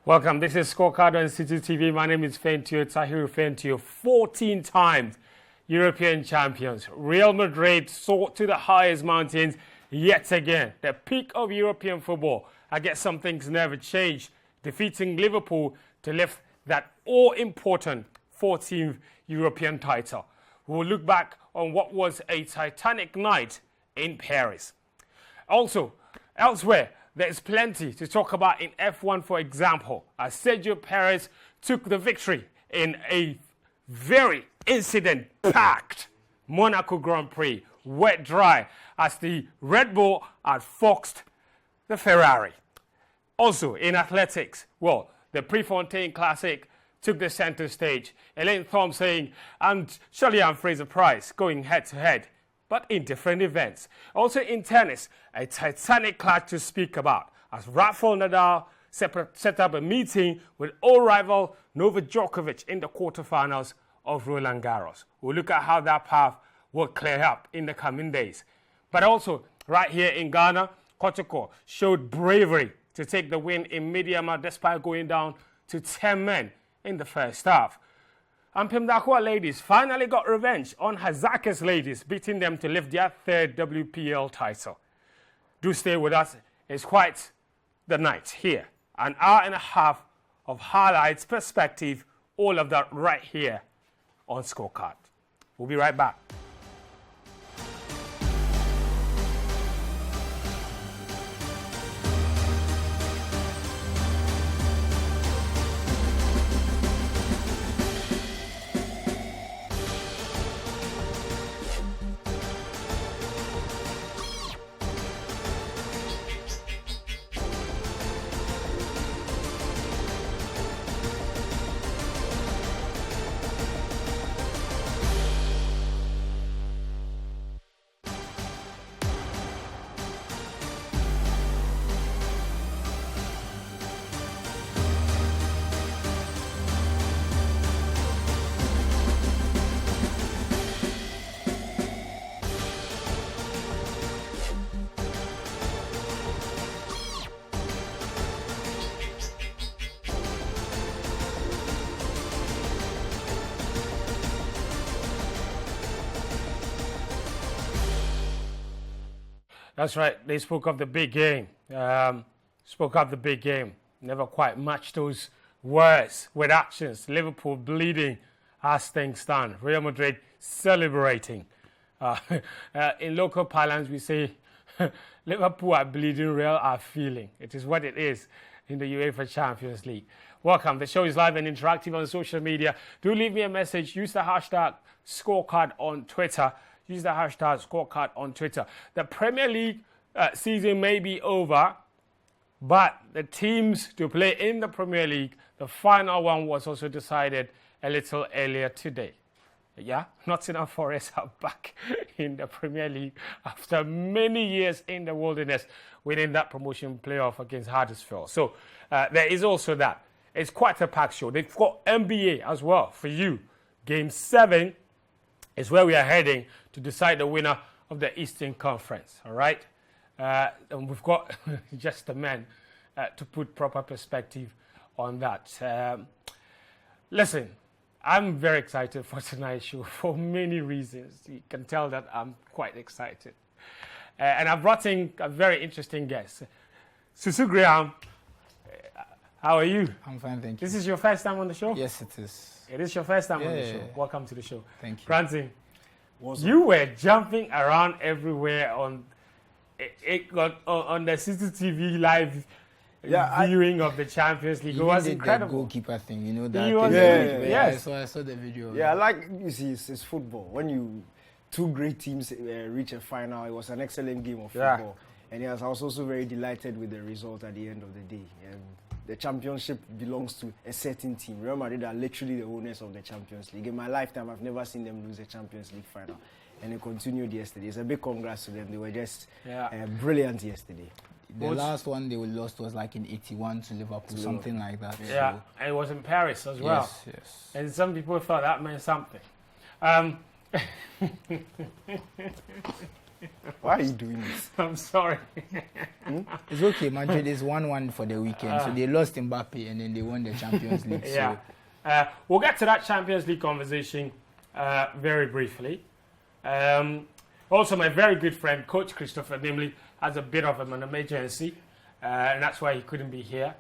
Welcome. This is Scorecard on Citi TV. My name is Fentio Tahiru Fentio. 14 times European champions. Real Madrid soared to the highest mountains yet again. The peak of European football. I guess some things never change. Defeating Liverpool to lift that all-important 14th European title. We'll look back on what was a titanic night in Paris. Also, elsewhere, there's plenty to talk about in F1, for example, as Sergio Perez took the victory in a very incident-packed Monaco Grand Prix, wet dry, as the Red Bull outfoxed the Ferrari. Also, in athletics, well, the Prefontaine Classic took the center stage. Elaine Thompson and Shirley-Ann Fraser-Price going head-to-head, but in different events. Also in tennis, a titanic clash to speak about, as Rafael Nadal set up a meeting with old rival Novak Djokovic in the quarterfinals of Roland Garros. We'll look at how that path will clear up in the coming days. But also, right here in Ghana, Kotoko showed bravery to take the win in Midiama despite going down to 10 men in the first half. Ampem Darkoa Ladies finally got revenge on Hazaka's Ladies, beating them to lift their third WPL title. Do stay with us. It's quite the night here. An hour and a half of highlights, perspective, all of that right here on Scorecard. We'll be right back. That's right. They spoke of the big game. Never quite matched those words with actions. Liverpool bleeding as things stand. Real Madrid celebrating. In local parlance, we say Liverpool are bleeding, Real are feeling. It is what it is in the UEFA Champions League. Welcome. The show is live and interactive on social media. Do leave me a message. Use the hashtag Scorecard on Twitter. Use the hashtag Scorecard on Twitter. The Premier League season may be over, but the teams to play in the Premier League, the final one was also decided a little earlier today. Yeah, Nottingham Forest are back in the Premier League after many years in the wilderness, winning that promotion playoff against Huddersfield. So there is also that. It's quite a packed show. They've got NBA as well for you. Game 7 is where we are heading to decide the winner of the Eastern Conference, all right? And we've got just the men to put proper perspective on that. Listen, I'm very excited for tonight's show for many reasons. You can tell that I'm quite excited. And I've brought in a very interesting guest. Susu Graham, how are you? I'm fine, thank you. This is your first time on the show? Yes, it is. It is your first time on the show. Welcome to the show. Thank you. Francie, you were jumping around everywhere on the Citi TV live viewing of the Champions League. It was incredible. The goalkeeper thing, you know that. Yes. I saw the video. Yeah, like you see, it's football. When two great teams reach a final, it was an excellent game of football. And yes, I was also very delighted with the result at the end of the day. The championship belongs to a certain team. Real Madrid are literally the owners of the Champions League. In my lifetime, I've never seen them lose a Champions League final. And they continued yesterday. It's a big congrats to them. They were just brilliant yesterday. The last one they lost was like in 81 to Liverpool, something like that. Yeah, so. And it was in Paris as well. Yes. And some people thought that meant something. Why are you doing this? I'm sorry. It's okay. Madrid is 1-1 for the weekend. So they lost Mbappe and then they won the Champions League. Yeah. We'll get to that Champions League conversation very briefly. Also, my very good friend, Coach Christopher Dimley, has a bit of an emergency. And that's why he couldn't be here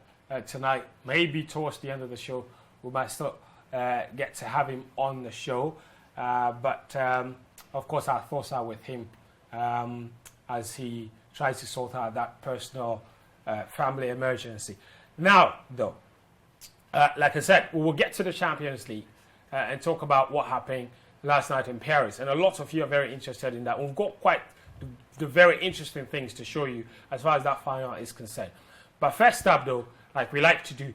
tonight. Maybe towards the end of the show, we might still get to have him on the show. But of course, our thoughts are with him as he tries to sort out that personal family emergency. Now, though, like I said, we will get to the Champions League and talk about what happened last night in Paris. And a lot of you are very interested in that. We've got quite the very interesting things to show you as far as that final is concerned. But first up, though, like we like to do,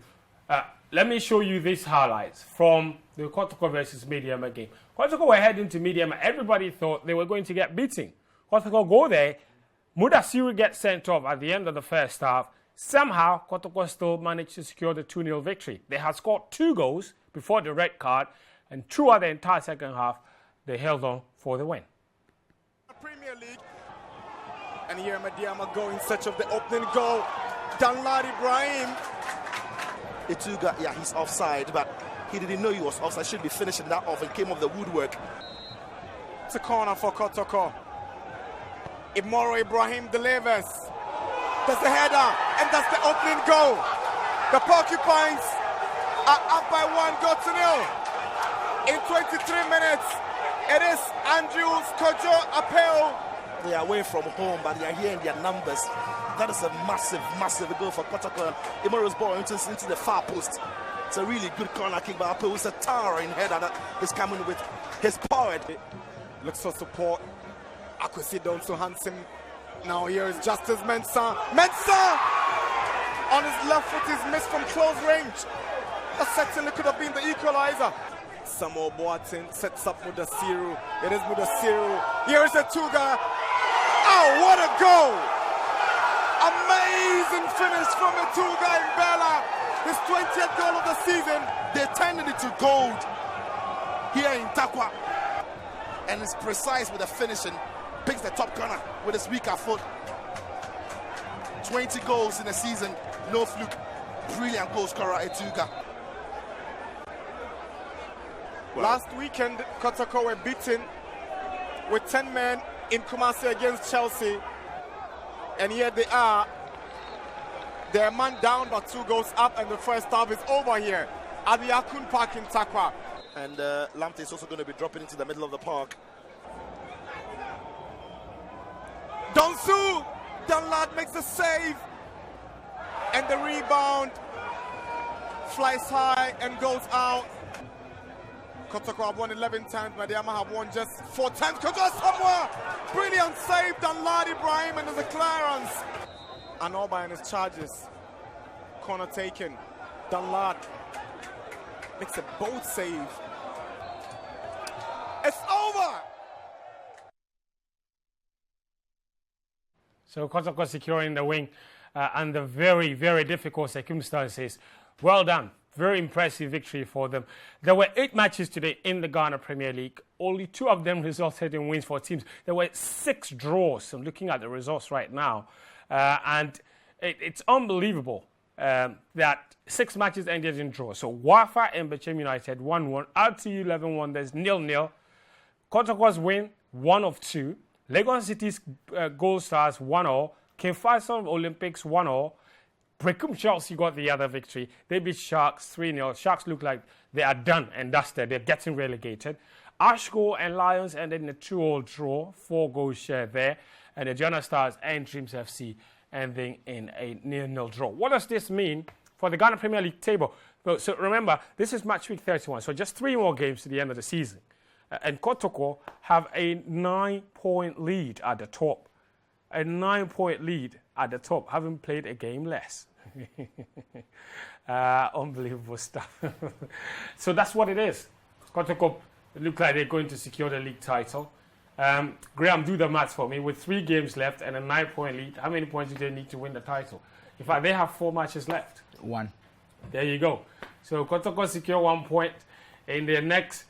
let me show you these highlights from the Kotoko versus Mediama game. Kotoko were heading to Mediama. Everybody thought they were going to get beaten. Kotoko go there. Mudasiru gets sent off at the end of the first half. Somehow, Kotoko still managed to secure the 2-0 victory. They had scored 2 goals before the red card, and throughout the entire second half, they held on for the win. Premier League. And here Mediama go in search of the opening goal. Danlad Ibrahim. Etuga, yeah, he's offside, but he didn't know he was offside. Should be finishing that off and came off the woodwork. It's a corner for Kotoko. Imoro Ibrahim delivers. That's the header, and that's the opening goal. The Porcupines are up by 1-0. In 23 minutes, it is Andrews Kojo Apel. They are away from home, but they are here in their numbers. That is a massive, massive goal for Kotoko. Imoro's ball into the far post. It's a really good corner kick by Apel. It's a towering header that is coming with his power. Looks for support. Akwesi down to Hansen. Now here is Justice Mensah. Mensah! On his left foot is missed from close range. That certainly could have been the equalizer. Samuel Boateng sets up Mudasiru. It is Mudasiru. Here is Etuga. Oh, what a goal! Amazing finish from Etuga in Bella. His 20th goal of the season. They turned it into gold here in Takwa. And it's precise with the finishing. Picks the top corner with his weaker foot. 20 goals in a season, no fluke. Brilliant goal scorer, Etuga. Last weekend, Kotoko were beaten with 10 men in Kumasi against Chelsea. And here they are. They're man down but 2 goals up, and the first half is over here at the Akun Park in Takwa. And Lamptey is also going to be dropping into the middle of the park. Donsu! Danlad makes the save. And the rebound flies high and goes out. Kotoko have won 11 times, Mediama have won just 4 times. Kotoko somewhere! Brilliant save, Danlad Ibrahim, and there's a clearance. And Oba and his charges. Corner taken. Danlad makes a bold save. It's over! So Kotoko securing the win under very, very difficult circumstances. Well done. Very impressive victory for them. There were 8 matches today in the Ghana Premier League. Only 2 of them resulted in wins for teams. There were 6 draws. I'm looking at the results right now. And it's unbelievable that 6 matches ended in draws. So Wafa and Bechem United 1-1. RTU 11 Wonders 0-0. Kotoko's win 1 of 2. Lagos City's Gold Stars 1-0. King Faisal Olympics 1-0. Brecum Chelsea got the other victory. They beat Sharks 3-0. Sharks look like they are done and dusted. They're getting relegated. Ashko and Lions ended in a 2-2 draw. 4 goals share there. And the Ghana Stars and Dreams FC ending in a 0-0 draw. What does this mean for the Ghana Premier League table? So remember, this is match week 31. So just 3 more games to the end of the season. And Kotoko have a 9-point lead at the top. A 9-point lead at the top, having played a game less. Unbelievable stuff. So that's what it is. Kotoko look like they're going to secure the league title. Graham, do the maths for me. With 3 games left and a 9-point lead, how many points do they need to win the title? In fact, they have 4 matches left. 1. There you go. So Kotoko secure 1 point in their next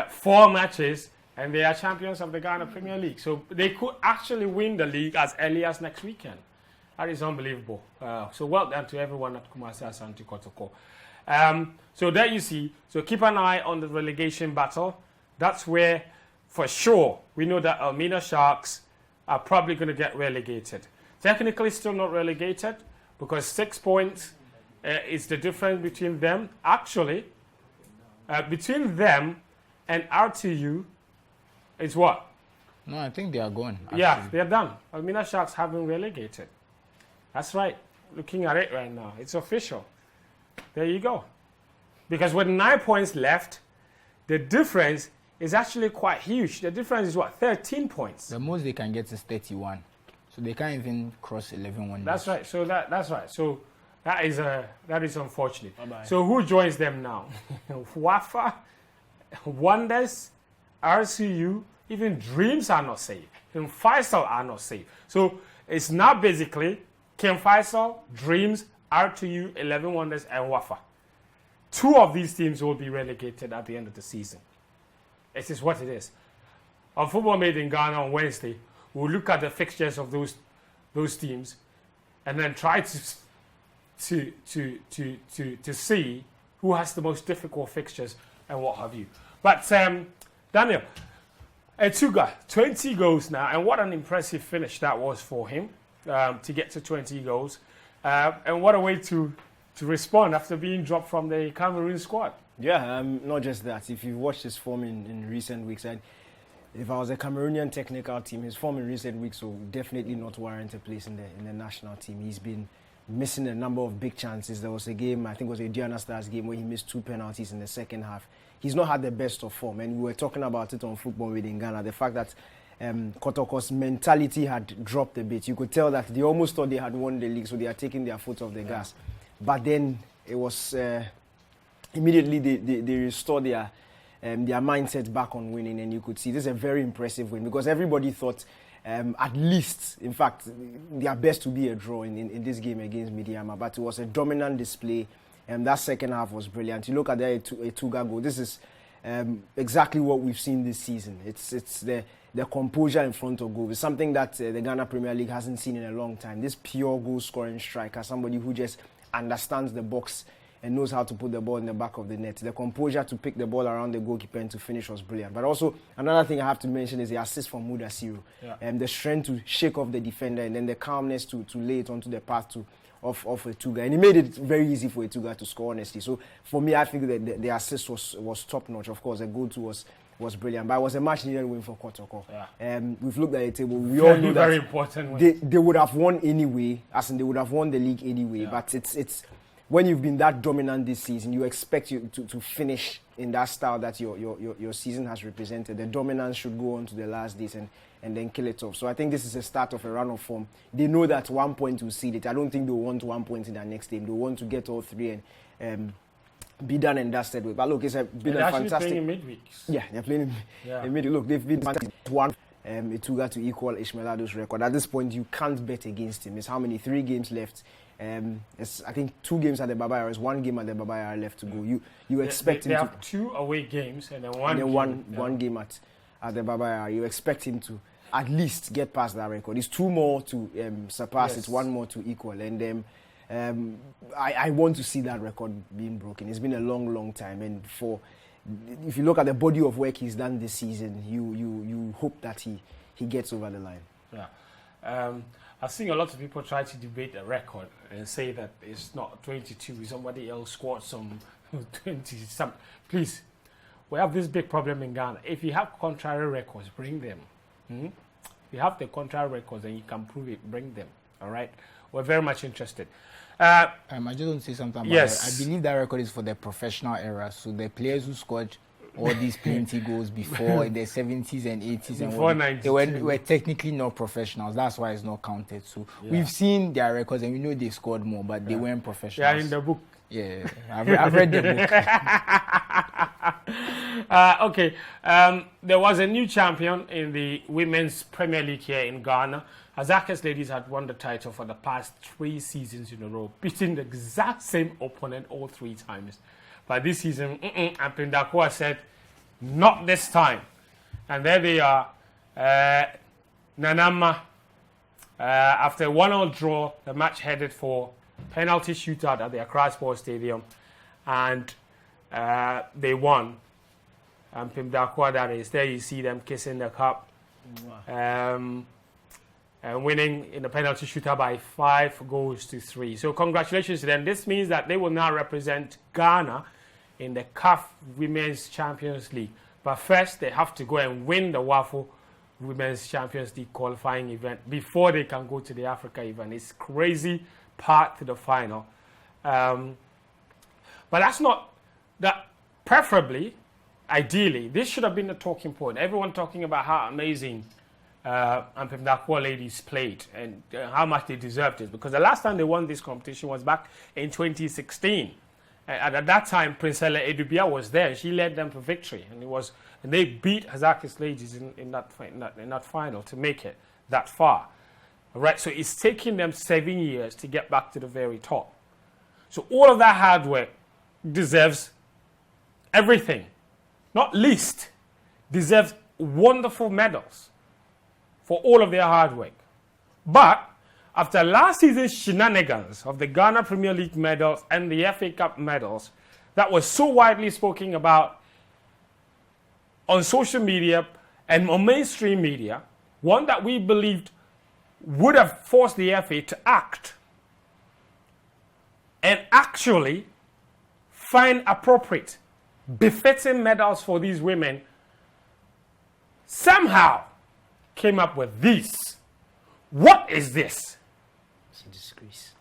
4 matches. and they are champions of the Ghana Premier League. So they could actually win the league as early as next weekend. That is unbelievable. So well done to everyone at Kumasi Asante Kotoko. So there you see. So keep an eye on the relegation battle. That's where, for sure, we know that Elmina Sharks are probably going to get relegated. Technically still not relegated because 6 points is the difference between them. Actually, between them and RTU is what? No, I think they are gone. Actually. Yeah, they are done. Elmina Sharks have been relegated. That's right. Looking at it right now, it's official. There you go. Because with 9 points left, the difference is actually quite huge. The difference is what? 13 points. The most they can get is 31. So they can't even cross 11 wonders. That's right. So that's right. So that is unfortunate. Bye-bye. So who joins them now? Wafa, Wonders, RCU, even Dreams are not safe. Even Faisal are not safe. So it's now basically Ken Faisal, Dreams, RTU, 11 Wonders, and Wafa. 2 of these teams will be relegated at the end of the season. It is what it is. On Football Made in Ghana on Wednesday, we'll look at the fixtures of those teams and then try to see who has the most difficult fixtures and what have you. But Daniel, Etuga, 20 goals now, and what an impressive finish that was for him to get to 20 goals. And what a way to respond after being dropped from the Cameroon squad. Yeah, not just that. If you've watched his form in recent weeks, and if I was a Cameroonian technical team, his form in recent weeks will definitely not warrant a place in the national team. He's been missing a number of big chances. There was a game, I think it was a Diana Stars game, where he missed 2 penalties in the second half. He's not had the best of form, and we were talking about it on Football Within Ghana, the fact that Kotoko's mentality had dropped a bit. You could tell that they almost thought they had won the league, so they are taking their foot off the gas. But then it was immediately they restored their mindset back on winning, and you could see this is a very impressive win because everybody thought at least, in fact, their best to be a draw in this game against Midiama, but it was a dominant display, and that second half was brilliant. You look at the Etuga goal. This is exactly what we've seen this season. It's the composure in front of goal. It's something that the Ghana Premier League hasn't seen in a long time. This pure goal-scoring striker, somebody who just understands the box and knows how to put the ball in the back of the net. The composure to pick the ball around the goalkeeper and to finish was brilliant. But also, another thing I have to mention is the assist from Mudasiru. And the strength to shake off the defender and then the calmness to lay it onto the path of Etuga. And he made it very easy for Etuga to score, honestly. So, for me, I think that the assist was top-notch. Of course, the goal-to was brilliant. But it was a much-needed win for Kotoko. We've looked at the table. We all know that very important win. They would have won anyway, as in they would have won the league anyway. But it's when you've been that dominant this season, you expect you to finish in that style that your season has represented. The dominance should go on to the last days and then kill it off. So I think this is a start of a run of form. They know that 1 point will seal it. I don't think they'll want 1 point in their next game. They'll want to get all 3 and be done and dusted with. But look, it's been a fantastic. Playing in midweeks. Yeah, they're playing in midweek. Look, they've been fantastic. One, Etuga to equal Ishmaelado's record. At this point, you can't bet against him. It's how many? 3 games left. It's, I think 2 games at the Babaya. It's 1 game at the Babaya left to go. You expect him to have 2 away games and then one game at the Babaya. You expect him to at least get past that record. It's 2 more to surpass. Yes. It's 1 more to equal. And I want to see that record being broken. It's been a long time, and if you look at the body of work he's done this season, you hope that he gets over the line. Yeah. I've seen a lot of people try to debate the record and say that it's not 22. Somebody else scored some 20 something. Please, we have this big problem in Ghana. If you have contrary records, bring them. If you have the contrary records and you can prove it, bring them. All right? We're very much interested. I just want to say something about yes. that. I believe that record is for the professional era. So the players who scored all these plenty goals before in the 70s and 80s before and they were technically not professionals. That's why it's not counted. So we've seen their records and we know they scored more, but they weren't professionals. Yeah, in the book. Yeah, I've read the book. Okay, there was a new champion in the Women's Premier League here in Ghana. Azakes Ladies had won the title for the past 3 seasons in a row, beating the exact same opponent all 3 times. But this season, Ampem Darkoa said, not this time. And there they are. Nanama, after a 1-1 draw, the match headed for penalty shootout at the Accra Sports Stadium. And they won. Ampem Darkoa, that is. There you see them kissing the cup. And winning in the penalty shootout by 5-3. So congratulations to them. This means that they will now represent Ghana in the CAF Women's Champions League. But first, they have to go and win the WAFO Women's Champions League qualifying event before they can go to the Africa event. It's crazy path to the final. But that's not that. Preferably, ideally, this should have been the talking point. Everyone talking about how amazing Ampem Darkoa Ladies played and how much they deserved it. Because the last time they won this competition was back in 2016. And at that time, Princella Edubia was there. She led them to victory, and they beat Hazakis Ladies in that final to make it that far. All right, so it's taking them 7 years to get back to the very top. So all of that hard work deserves everything. Not least, deserves wonderful medals for all of their hard work. But after last season's shenanigans of the Ghana Premier League medals and the FA Cup medals that was so widely spoken about on social media and on mainstream media, one that we believed would have forced the FA to act and actually find appropriate, befitting medals for these women, somehow came up with these. What is this? It's a disgrace.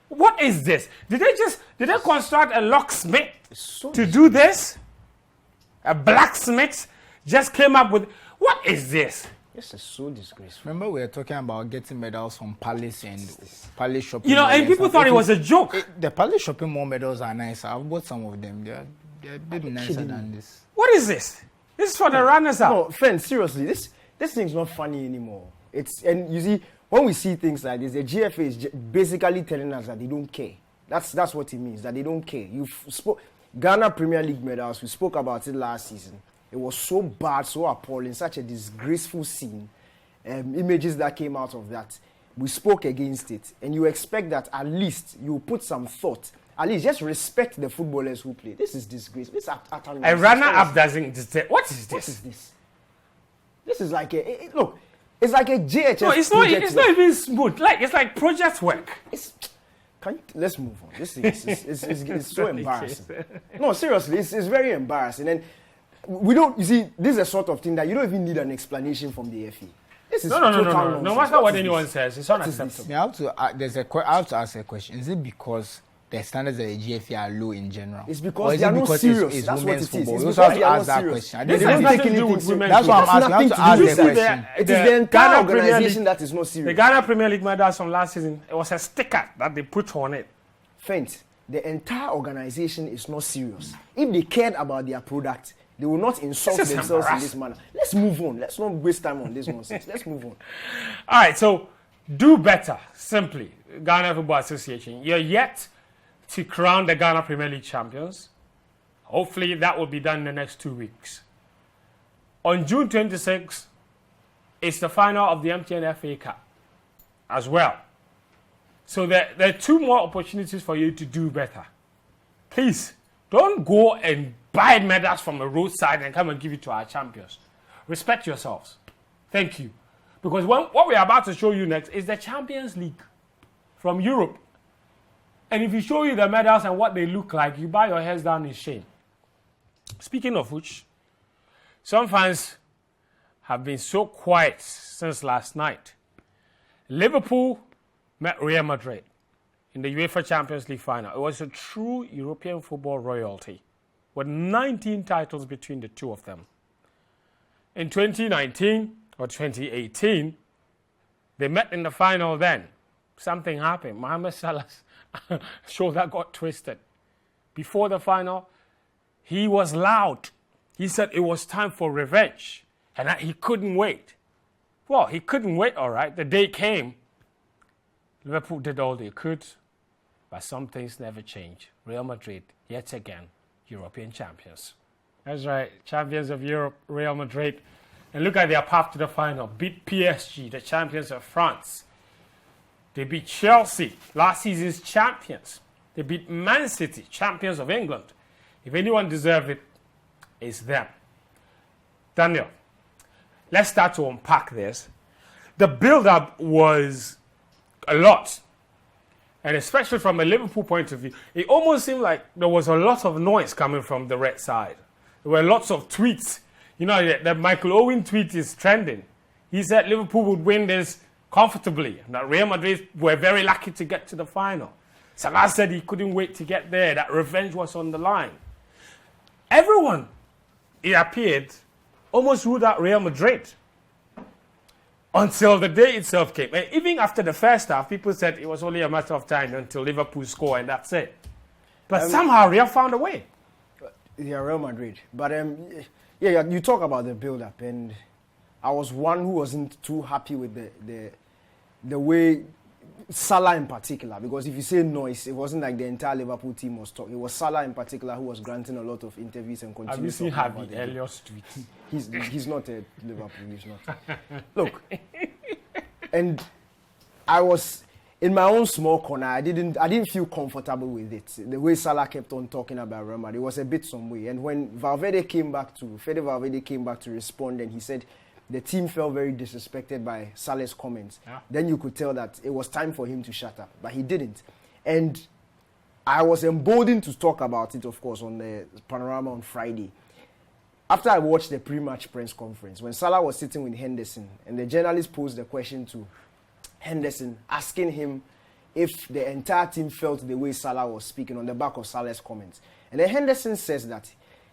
What is this? Did they construct a locksmith to do this? A blacksmith just came up with, what is this? This is so disgraceful. Remember, we were talking about getting medals from Palace and Palace shopping. You know, mall and people thought it was a joke. The Palace shopping mall medals are nice. I've bought some of them. They're a bit nicer than this. What is this? This is for the runners-up. No, friends, seriously, this thing's not funny anymore. And you see, when we see things like this, the GFA is basically telling us that they don't care. That's what it means, that they don't care. Ghana Premier League medals, we spoke about it last season. It was so bad, so appalling, such a disgraceful scene. Images that came out of that. We spoke against it. And you expect that at least you put some thought. At least just respect the footballers who play. This is disgraceful. This is utterly A runner-up doesn't deserve. What is this? What is this? This is like look. It's like a JHS. No, it's not even smooth. It's like project work. Let's move on. This thing is so embarrassing. No, seriously, it's very embarrassing. And you see, this is a sort of thing that you don't even need an explanation from the FA. This is no. No matter what anyone says, it's unacceptable. I have to ask a question. Is it because the standards of the GFA are low in general? It's because they are not serious. That's what it is. Football? It's You because have they to are ask not that serious. question. This has nothing to do with women's That's what I'm football. asking. I have to ask the question. It is the entire organization that is not The serious. Ghana Premier League medals from last season, it was a sticker that they put on it. Friends, the entire organization is not serious. If they cared about their product, they will not insult This is themselves in this embarrassing. manner. Let's move on. Let's not waste time on this nonsense. Let's move on. All right, so do better, simply. Ghana Football Association. You're yet to crown the Ghana Premier League champions. Hopefully that will be done in the next 2 weeks. On June 26th, it's the final of the MTN FA Cup as well. So there are 2 more opportunities for you to do better. Please, don't go and buy medals from a roadside and come and give it to our champions. Respect yourselves. Thank you. Because what we're about to show you next is the Champions League from Europe. And if we show you the medals and what they look like, you bow your heads down in shame. Speaking of which, some fans have been so quiet since last night. Liverpool met Real Madrid in the UEFA Champions League final. It was a true European football royalty with 19 titles between the two of them. In 2019 or 2018, they met in the final then. Something happened. Mohamed Salah's shoulder got twisted. Before the final, he was loud. He said it was time for revenge and that he couldn't wait. Well, he couldn't wait, all right. The day came. Liverpool did all they could, but some things never change. Real Madrid, yet again, European champions. That's right, champions of Europe, Real Madrid. And look at their path to the final. Beat PSG, the champions of France. They beat Chelsea, last season's champions. They beat Man City, champions of England. If anyone deserves it, it's them. Daniel, let's start to unpack this. The build-up was a lot. And especially from a Liverpool point of view, it almost seemed like there was a lot of noise coming from the red side. There were lots of tweets. You know, the Michael Owen tweet is trending. He said Liverpool would win this comfortably, and that Real Madrid were very lucky to get to the final. Salah said he couldn't wait to get there, that revenge was on the line. Everyone, it appeared, almost ruled out Real Madrid until the day itself came. And even after the first half, people said it was only a matter of time until Liverpool scored, and that's it. But somehow Real found a way. Yeah, Real Madrid. But yeah, you talk about the build-up, and I was one who wasn't too happy with the way Salah in particular, because if you say noise, it wasn't like the entire Liverpool team was talking. It was Salah in particular who was granting a lot of interviews and continuing. Have you seen Harvey Elliott's tweet? He's not a Liverpool. He's not. Look, and I was in my own small corner. I didn't feel comfortable with it. The way Salah kept on talking about Real Madrid, it was a bit some way. And when Fede Valverde came back to respond, and he said the team felt very disrespected by Salah's comments, then you could tell that it was time for him to shut up. But he didn't. And I was emboldened to talk about it, of course, on the Panorama on Friday. After I watched the pre-match press conference, when Salah was sitting with Henderson, and the journalist posed the question to Henderson, asking him if the entire team felt the way Salah was speaking on the back of Salah's comments. And then Henderson says that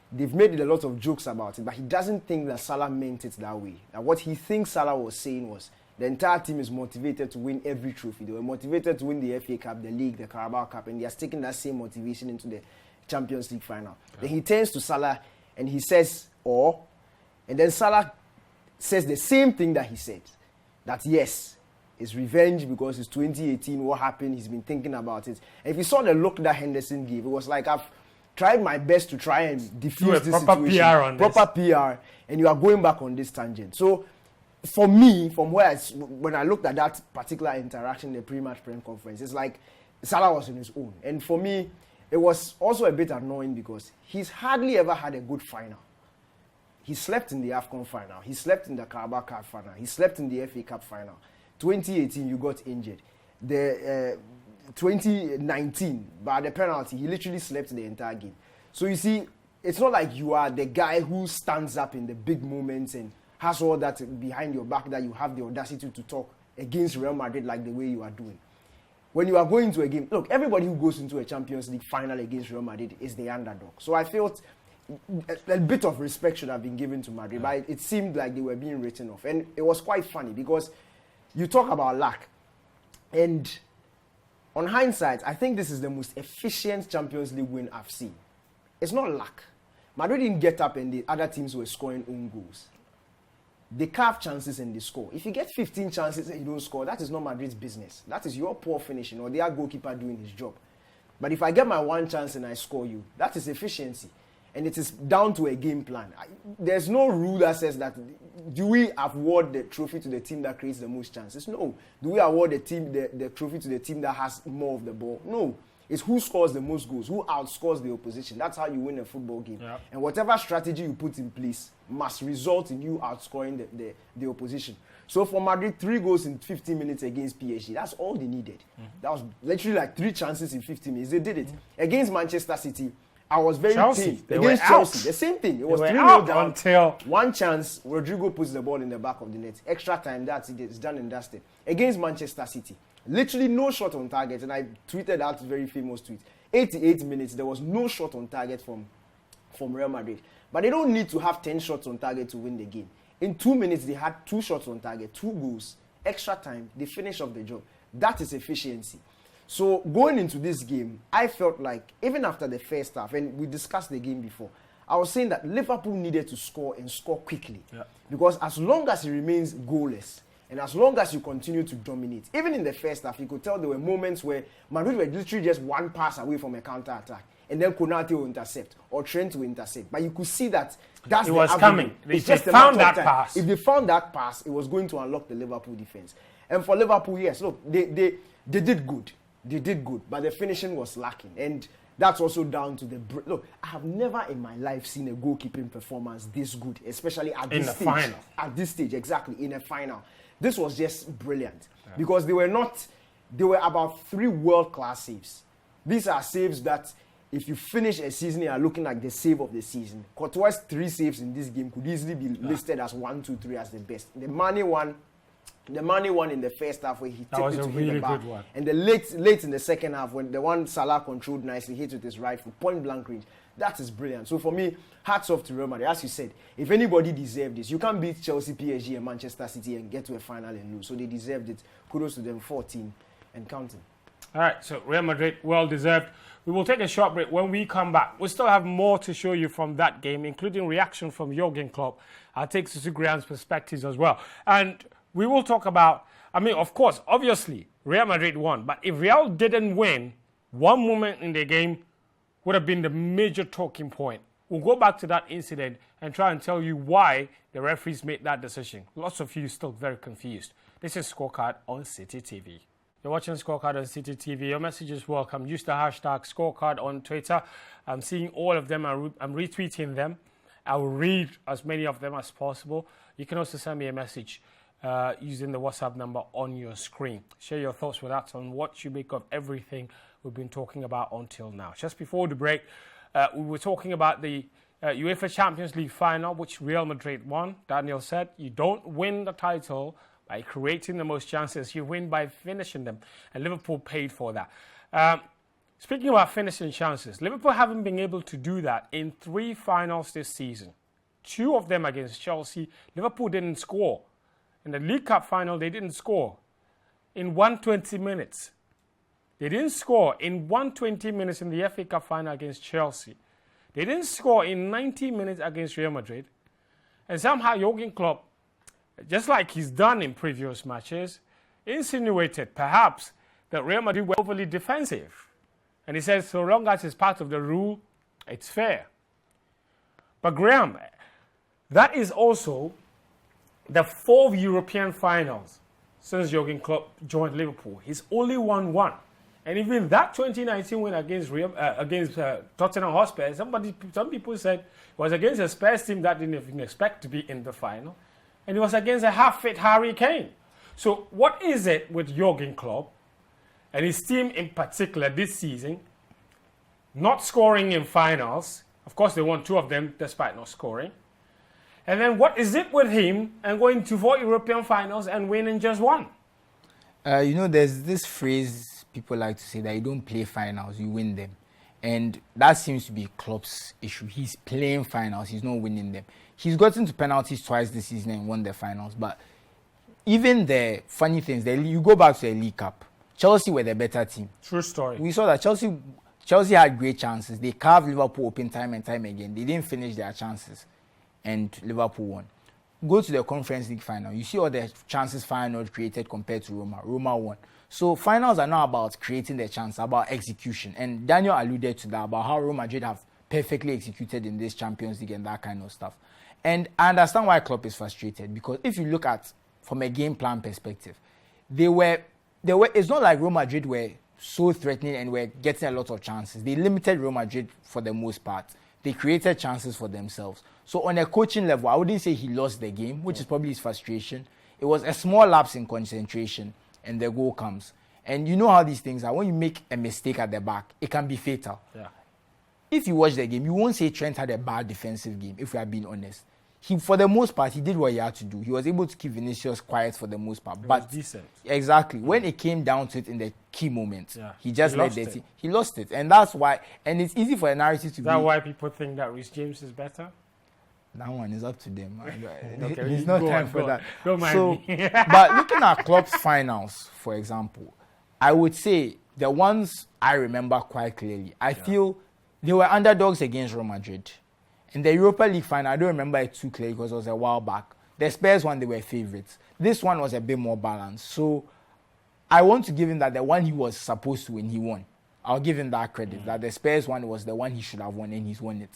they've made a lot of jokes about it, but he doesn't think that Salah meant it that way. That what he thinks Salah was saying was the entire team is motivated to win every trophy. They were motivated to win the FA Cup, the League, the Carabao Cup, and they are taking that same motivation into the Champions League final. Then he turns to Salah and he says, and then Salah says the same thing that he said, that yes, it's revenge because it's 2018, what happened, he's been thinking about it. And if you saw the look that Henderson gave, it was like, I've tried my best to try and defuse this situation. Proper PR, and you are going back on this tangent. So, for me, when I looked at that particular interaction in the pre-match press conference, it's like Salah was on his own. And for me, it was also a bit annoying because he's hardly ever had a good final. He slept in the AFCON final. He slept in the Carabao Cup final. He slept in the FA Cup final. 2018, you got injured. The 2019, by the penalty, he literally slept the entire game. So you see, it's not like you are the guy who stands up in the big moments and has all that behind your back that you have the audacity to talk against Real Madrid like the way you are doing. When you are going to a game, look, everybody who goes into a Champions League final against Real Madrid is the underdog. So I felt a bit of respect should have been given to Madrid, but it seemed like they were being written off. And it was quite funny because you talk about luck. And on hindsight, I think this is the most efficient Champions League win I've seen. It's not luck. Madrid didn't get up and the other teams were scoring own goals. They carve chances and they score. If you get 15 chances and you don't score, that is not Madrid's business. That is your poor finishing or their goalkeeper doing his job. But if I get my one chance and I score you, that is efficiency. And it is down to a game plan. There's no rule that says that, do we award the trophy to the team that creates the most chances? No. Do we award the trophy to the team that has more of the ball? No. It's who scores the most goals, who outscores the opposition. That's how you win a football game. Yeah. And whatever strategy you put in place must result in you outscoring the opposition. So for Madrid, 3 goals in 15 minutes against PSG, that's all they needed. That was literally like 3 chances in 15 minutes. They did it. Against Manchester City, I was very pained. Against Chelsea, the same thing. It was 3-0 down until one chance. Rodrigo puts the ball in the back of the net. Extra time, that's it. It's done and dusted. Against Manchester City, literally no shot on target. And I tweeted that very famous tweet. 88 minutes, there was no shot on target from Real Madrid. But they don't need to have 10 shots on target to win the game. In 2 minutes, they had 2 shots on target, 2 goals, extra time. They finish off the job. That is efficiency. So going into this game, I felt like even after the first half, and we discussed the game before, I was saying that Liverpool needed to score and score quickly. Yeah. Because as long as it remains goalless, and as long as you continue to dominate, even in the first half, you could tell there were moments where Madrid were literally just one pass away from a counter-attack. and then Konate will intercept or Trent will intercept. But you could see that that's it the was avenue. coming. It's They just a found matter of that time. pass. If they found that pass, it was going to unlock the Liverpool defense. And for Liverpool, yes, look, they did good. They did good, but the finishing was lacking. And that's also down to the... Look, I have never in my life seen a goalkeeping performance this good, especially at this stage. In the final. At this stage, exactly, in a final. This was just brilliant. Yeah. Because they were about 3 world-class saves. These are saves that, if you finish a season, you are looking like the save of the season. Courtois' 3 saves in this game could easily be listed as 1, 2, 3 as the best. The Mane one in the first half where he tipped it to hit the bar. And the late in the second half when the one Salah controlled nicely, hit with his right foot, point blank range. That is brilliant. So for me, hats off to Real Madrid. As you said, if anybody deserved this, you can't beat Chelsea, PSG and Manchester City and get to a final and lose. So they deserved it. Kudos to them, 14 and counting. All right, so Real Madrid, well deserved. We will take a short break. When we come back, we still have more to show you from that game, including reaction from Jurgen Klopp. I'll take Susu Graham's perspectives as well. And we will talk about, of course, obviously, Real Madrid won. But if Real didn't win, one moment in the game would have been the major talking point. We'll go back to that incident and try and tell you why the referees made that decision. Lots of you still very confused. This is Scorecard on Citi TV. You're watching Scorecard on Citi TV. Your message is welcome. Use the hashtag Scorecard on Twitter. I'm seeing all of them. I'm retweeting them. I will read as many of them as possible. You can also send me a message using the WhatsApp number on your screen. Share your thoughts with us on what you make of everything we've been talking about until now. Just before the break, we were talking about the UEFA Champions League final, which Real Madrid won. Daniel said, you don't win the title by creating the most chances. You win by finishing them. And Liverpool paid for that. Speaking about finishing chances, Liverpool haven't been able to do that in 3 finals this season. 2 of them against Chelsea. Liverpool didn't score. In the League Cup final, they didn't score in 120 minutes. They didn't score in 120 minutes in the FA Cup final against Chelsea. They didn't score in 90 minutes against Real Madrid. And somehow Jurgen Klopp, just like he's done in previous matches, insinuated perhaps that Real Madrid were overly defensive. And he says, so long as it's part of the rule, it's fair. But Graham, that is also the 4th European finals since Jurgen Klopp joined Liverpool. He's only won 1. And even that 2019 win against Tottenham Hotspur, some people said it was against a Spurs team that didn't even expect to be in the final. And it was against a half-fit Harry Kane. So what is it with Jurgen Klopp and his team in particular this season not scoring in finals? Of course, they won 2 of them despite not scoring. And then what is it with him and going to 4 European finals and winning just 1? There's this phrase people like to say that you don't play finals, you win them. And that seems to be Klopp's issue. He's playing finals, he's not winning them. He's gotten to penalties twice this season and won the finals. But even the funny things, you go back to the League Cup, Chelsea were the better team. True story. We saw that Chelsea had great chances. They carved Liverpool open time and time again. They didn't finish their chances. And Liverpool won. Go to the Conference League final. You see all the chances Feyenoord created compared to Roma. Roma won. So finals are not about creating the chance, about execution. And Daniel alluded to that, about how Real Madrid have perfectly executed in this Champions League and that kind of stuff. And I understand why Klopp is frustrated, because if you look at from a game plan perspective, it's not like Real Madrid were so threatening and were getting a lot of chances. They limited Real Madrid for the most part. They created chances for themselves. So on a coaching level, I wouldn't say he lost the game, which is probably his frustration. It was a small lapse in concentration, and the goal comes. And you know how these things are. When you make a mistake at the back, it can be fatal. Yeah. If you watch the game, you won't say Trent had a bad defensive game, if we are being honest. For the most part, he did what he had to do. He was able to keep Vinicius quiet for the most part. But decent. Exactly. When it came down to it in the key moments, he just let the team. He lost it. And that's why. And it's easy for a narrative to be. Is that why people think that Reece James is better? That one is up to them. Okay, there's no time for that. Don't mind me. But looking at Klopp's finals, for example, I would say the ones I remember quite clearly, I feel they were underdogs against Real Madrid. In the Europa League final, I don't remember it too clearly because it was a while back. The Spurs one, they were favourites. This one was a bit more balanced. So I want to give him that the one he was supposed to win, he won. I'll give him that credit. That the Spurs one was the one he should have won, and he's won it.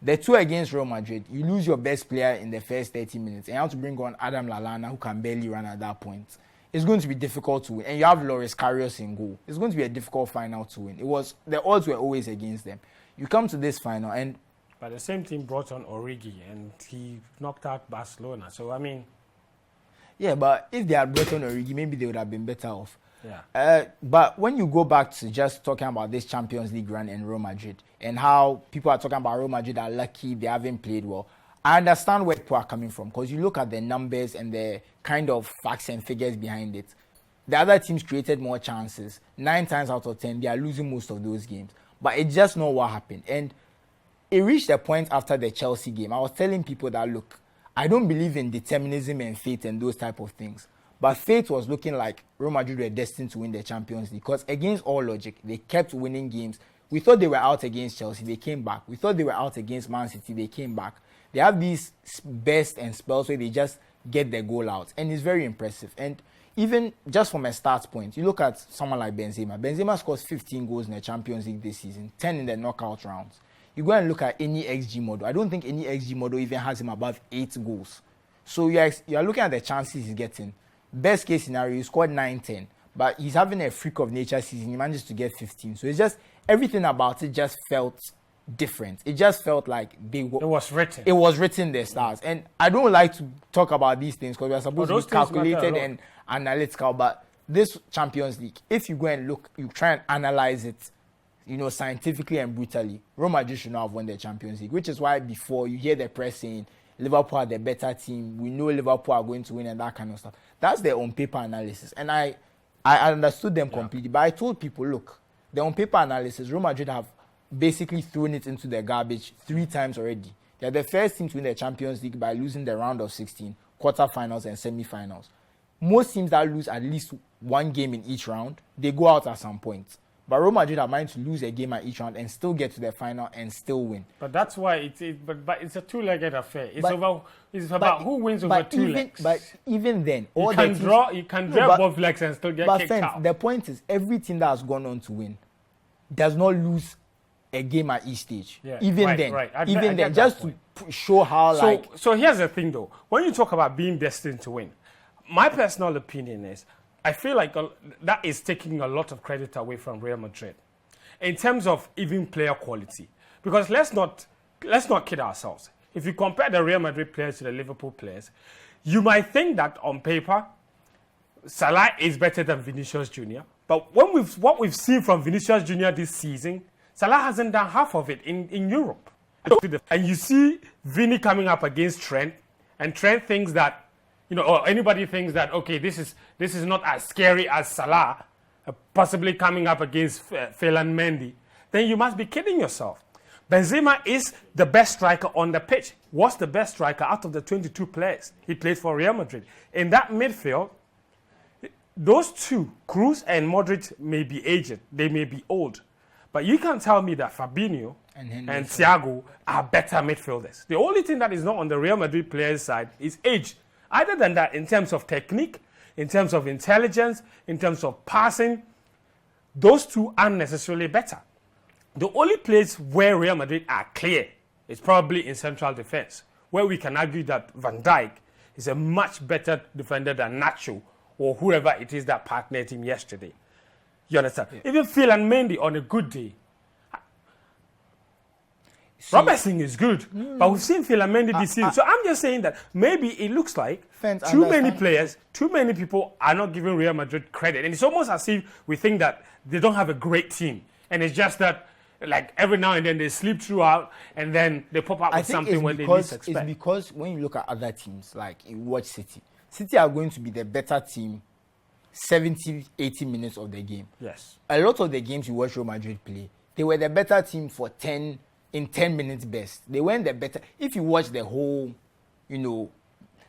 The two against Real Madrid, you lose your best player in the first 30 minutes, and you have to bring on Adam Lallana, who can barely run at that point. It's going to be difficult to win. And you have Loris Karius in goal. It's going to be a difficult final to win. The odds were always against them. You come to this final, and but the same team brought on Origi, and he knocked out Barcelona. So, I mean... Yeah, but if they had brought on Origi, maybe they would have been better off. Yeah. But when you go back to just talking about this Champions League run in Real Madrid and how people are talking about Real Madrid are lucky they haven't played well, I understand where people are coming from, because you look at the numbers and the kind of facts and figures behind it. The other teams created more chances. 9 times out of 10, they are losing most of those games. But it's just not what happened. And it reached a point after the Chelsea game. I was telling people that, look, I don't believe in determinism and fate and those type of things. But fate was looking like Real Madrid were destined to win the Champions League, because against all logic, they kept winning games. We thought they were out against Chelsea, they came back. We thought they were out against Man City, they came back. They have these bursts and spells where they just get their goal out, and it's very impressive. And even just from a start point, you look at someone like Benzema. Benzema scores 15 goals in the Champions League this season, 10 in the knockout rounds. You go and look at any XG model. I don't think any XG model even has him above 8 goals. So you're looking at the chances he's getting. Best case scenario, he scored 9-10, but he's having a freak of nature season. He manages to get 15. So it's just, everything about it just felt different. It just felt like it was written. It was written in the stars. And I don't like to talk about these things because we're supposed to be calculated and analytical. But this Champions League, if you go and look, you try and analyze it, scientifically and brutally, Real Madrid should not have won the Champions League, which is why before you hear the press saying Liverpool are the better team, we know Liverpool are going to win and that kind of stuff. That's their on-paper analysis. And I understood them completely. But I told people, look, the on-paper analysis, Real Madrid have basically thrown it into the garbage 3 times already. They're the first team to win the Champions League by losing the round of 16, quarterfinals and semi-finals. Most teams that lose at least one game in each round, they go out at some point. But Real Madrid are managed to lose a game at each round and still get to the final and still win. But that's why but it's a two-legged affair. It's about who wins over 2 legs. But even then, you can draw both legs and still get kicked out. The point is, every team that has gone on to win does not lose a game at each stage. Yeah, even then, just to show how So here's the thing, though. When you talk about being destined to win, my personal opinion is, I feel like that is taking a lot of credit away from Real Madrid in terms of even player quality. Because let's not kid ourselves. If you compare the Real Madrid players to the Liverpool players, you might think that on paper, Salah is better than Vinicius Jr. But what we've seen from Vinicius Jr. this season, Salah hasn't done half of it in Europe. And you see Vini coming up against Trent, and Trent thinks that, or anybody thinks that, okay, this is not as scary as Salah, possibly coming up against Ferland Mendy, then you must be kidding yourself. Benzema is the best striker on the pitch. Was the best striker out of the 22 players he played for Real Madrid. In that midfield, those two, Kroos and Modric, may be aged. They may be old. But you can't tell me that Fabinho and Thiago are better midfielders. The only thing that is not on the Real Madrid players' side is age. Other than that, in terms of technique, in terms of intelligence, in terms of passing, those two aren't necessarily better. The only place where Real Madrid are clear is probably in central defense, where we can argue that Van Dijk is a much better defender than Nacho or whoever it is that partnered him yesterday. You understand? Yeah. Even Phil and Mendy on a good day. Robertson is good, but we've seen Phil and Mendy this season. So I'm just saying that maybe it looks like too many players, too many people are not giving Real Madrid credit. And it's almost as if we think that they don't have a great team. And it's just that, like, every now and then they sleep throughout and then they pop up with something when they least expect. It's because when you look at other teams, like you watch City, City are going to be the better team 70, 80 minutes of the game. Yes. A lot of the games you watch Real Madrid play, they were the better team for 10 minutes best. They weren't the better. If you watch the whole,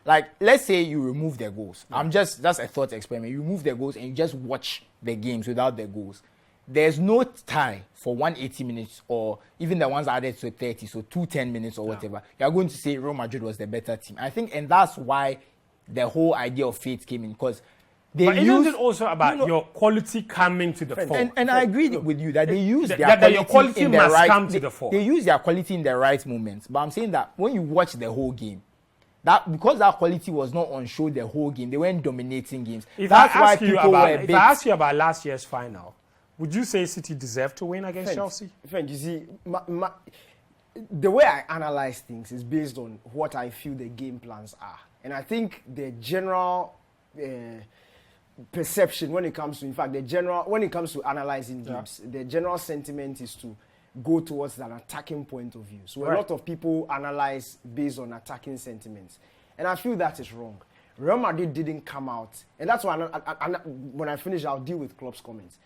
like, let's say you remove the goals. Yeah. That's a thought experiment. You remove the goals and you just watch the games without the goals. There's no tie for 180 minutes or even the ones added to 30, so 210 minutes or whatever. You're going to say Real Madrid was the better team. I think, and that's why the whole idea of fate came in, because But isn't it also about your quality coming to the fore? And I agree with you that they use their your quality in the must right, come to the fore. They use their quality in the right moments. But I'm saying that when you watch the whole game, that because that quality was not on show the whole game, they weren't dominating games. That's why people were big. If I ask you about last year's final, would you say City deserved to win against Chelsea? Friend, you see, the way I analyze things is based on what I feel the game plans are. And I think the general perception when it comes to, when it comes to analyzing games, the general sentiment is to go towards an attacking point of view. So a lot of people analyze based on attacking sentiments. And I feel that is wrong. Real Madrid didn't come out. And that's why when I finish, I'll deal with Klopp's comments.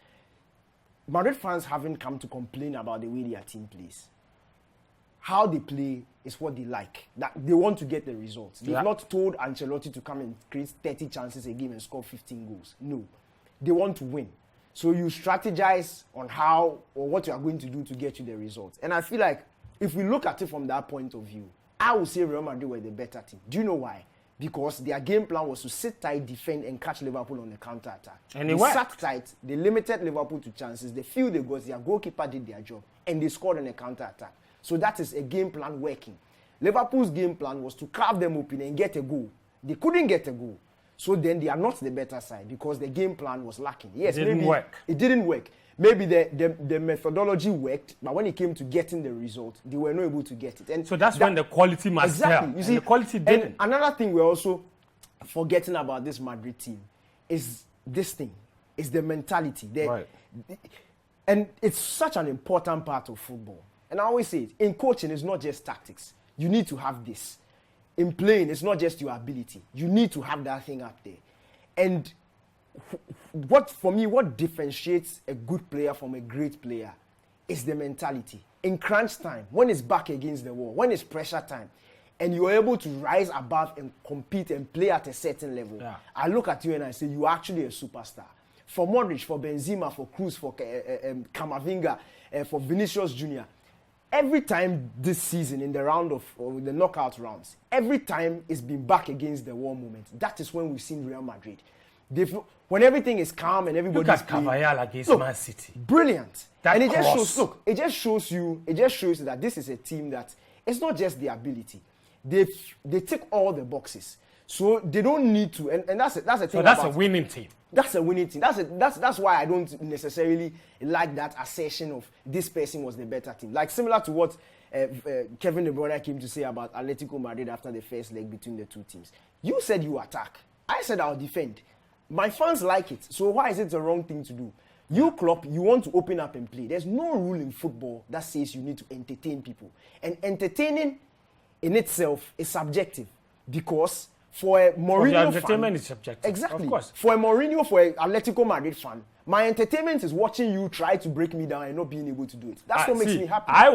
Madrid fans haven't come to complain about the way their team plays. How they play is what they like. That they want to get the results. They've not told Ancelotti to come and create 30 chances a game and score 15 goals. No. They want to win. So you strategize on how or what you are going to do to get you the results. And I feel like if we look at it from that point of view, I would say Real Madrid were the better team. Do you know why? Because their game plan was to sit tight, defend, and catch Liverpool on the counter-attack. And they sat tight, they limited Liverpool to chances. The few they got, their goalkeeper did their job, and they scored on the counter-attack. So that is a game plan working. Liverpool's game plan was to carve them open and get a goal. They couldn't get a goal. So then they are not the better side because the game plan was lacking. Yes, it didn't work. It didn't work. Maybe the methodology worked, but when it came to getting the result, they were not able to get it. And so that's when the quality must tell. You see, the quality didn't. And another thing we're also forgetting about this Madrid team is this thing. It's the mentality. And it's such an important part of football. And I always say it, in coaching, it's not just tactics. You need to have this. In playing, it's not just your ability. You need to have that thing up there. And for me, what differentiates a good player from a great player is the mentality. In crunch time, when it's back against the wall, when it's pressure time, and you're able to rise above and compete and play at a certain level, I look at you and I say, you're actually a superstar. For Modric, for Benzema, for Kroos, for Camavinga, for Vinicius Jr., every time this season in the the knockout rounds, every time it's been back against the wall moment. That is when we've seen Real Madrid. When everything is calm and everybody's look at Carvajal against Man City. Brilliant. That and it just shows you that this is a team that it's not just the ability. They tick all the boxes. So they don't need to, and that's a thing. So that's a winning team. That's a winning team. That's why I don't necessarily like that assertion of this person was the better team. Like similar to what Kevin De Bruyne came to say about Atletico Madrid after the first leg between the two teams. You said you attack. I said I'll defend. My fans like it. So why is it the wrong thing to do? You, Klopp, you want to open up and play. There's no rule in football that says you need to entertain people. And entertaining in itself is subjective because for a Mourinho entertainment is subjective. Exactly. Of course. For a Mourinho, for an Atletico Madrid fan, my entertainment is watching you try to break me down and not being able to do it. That's what makes me happy. I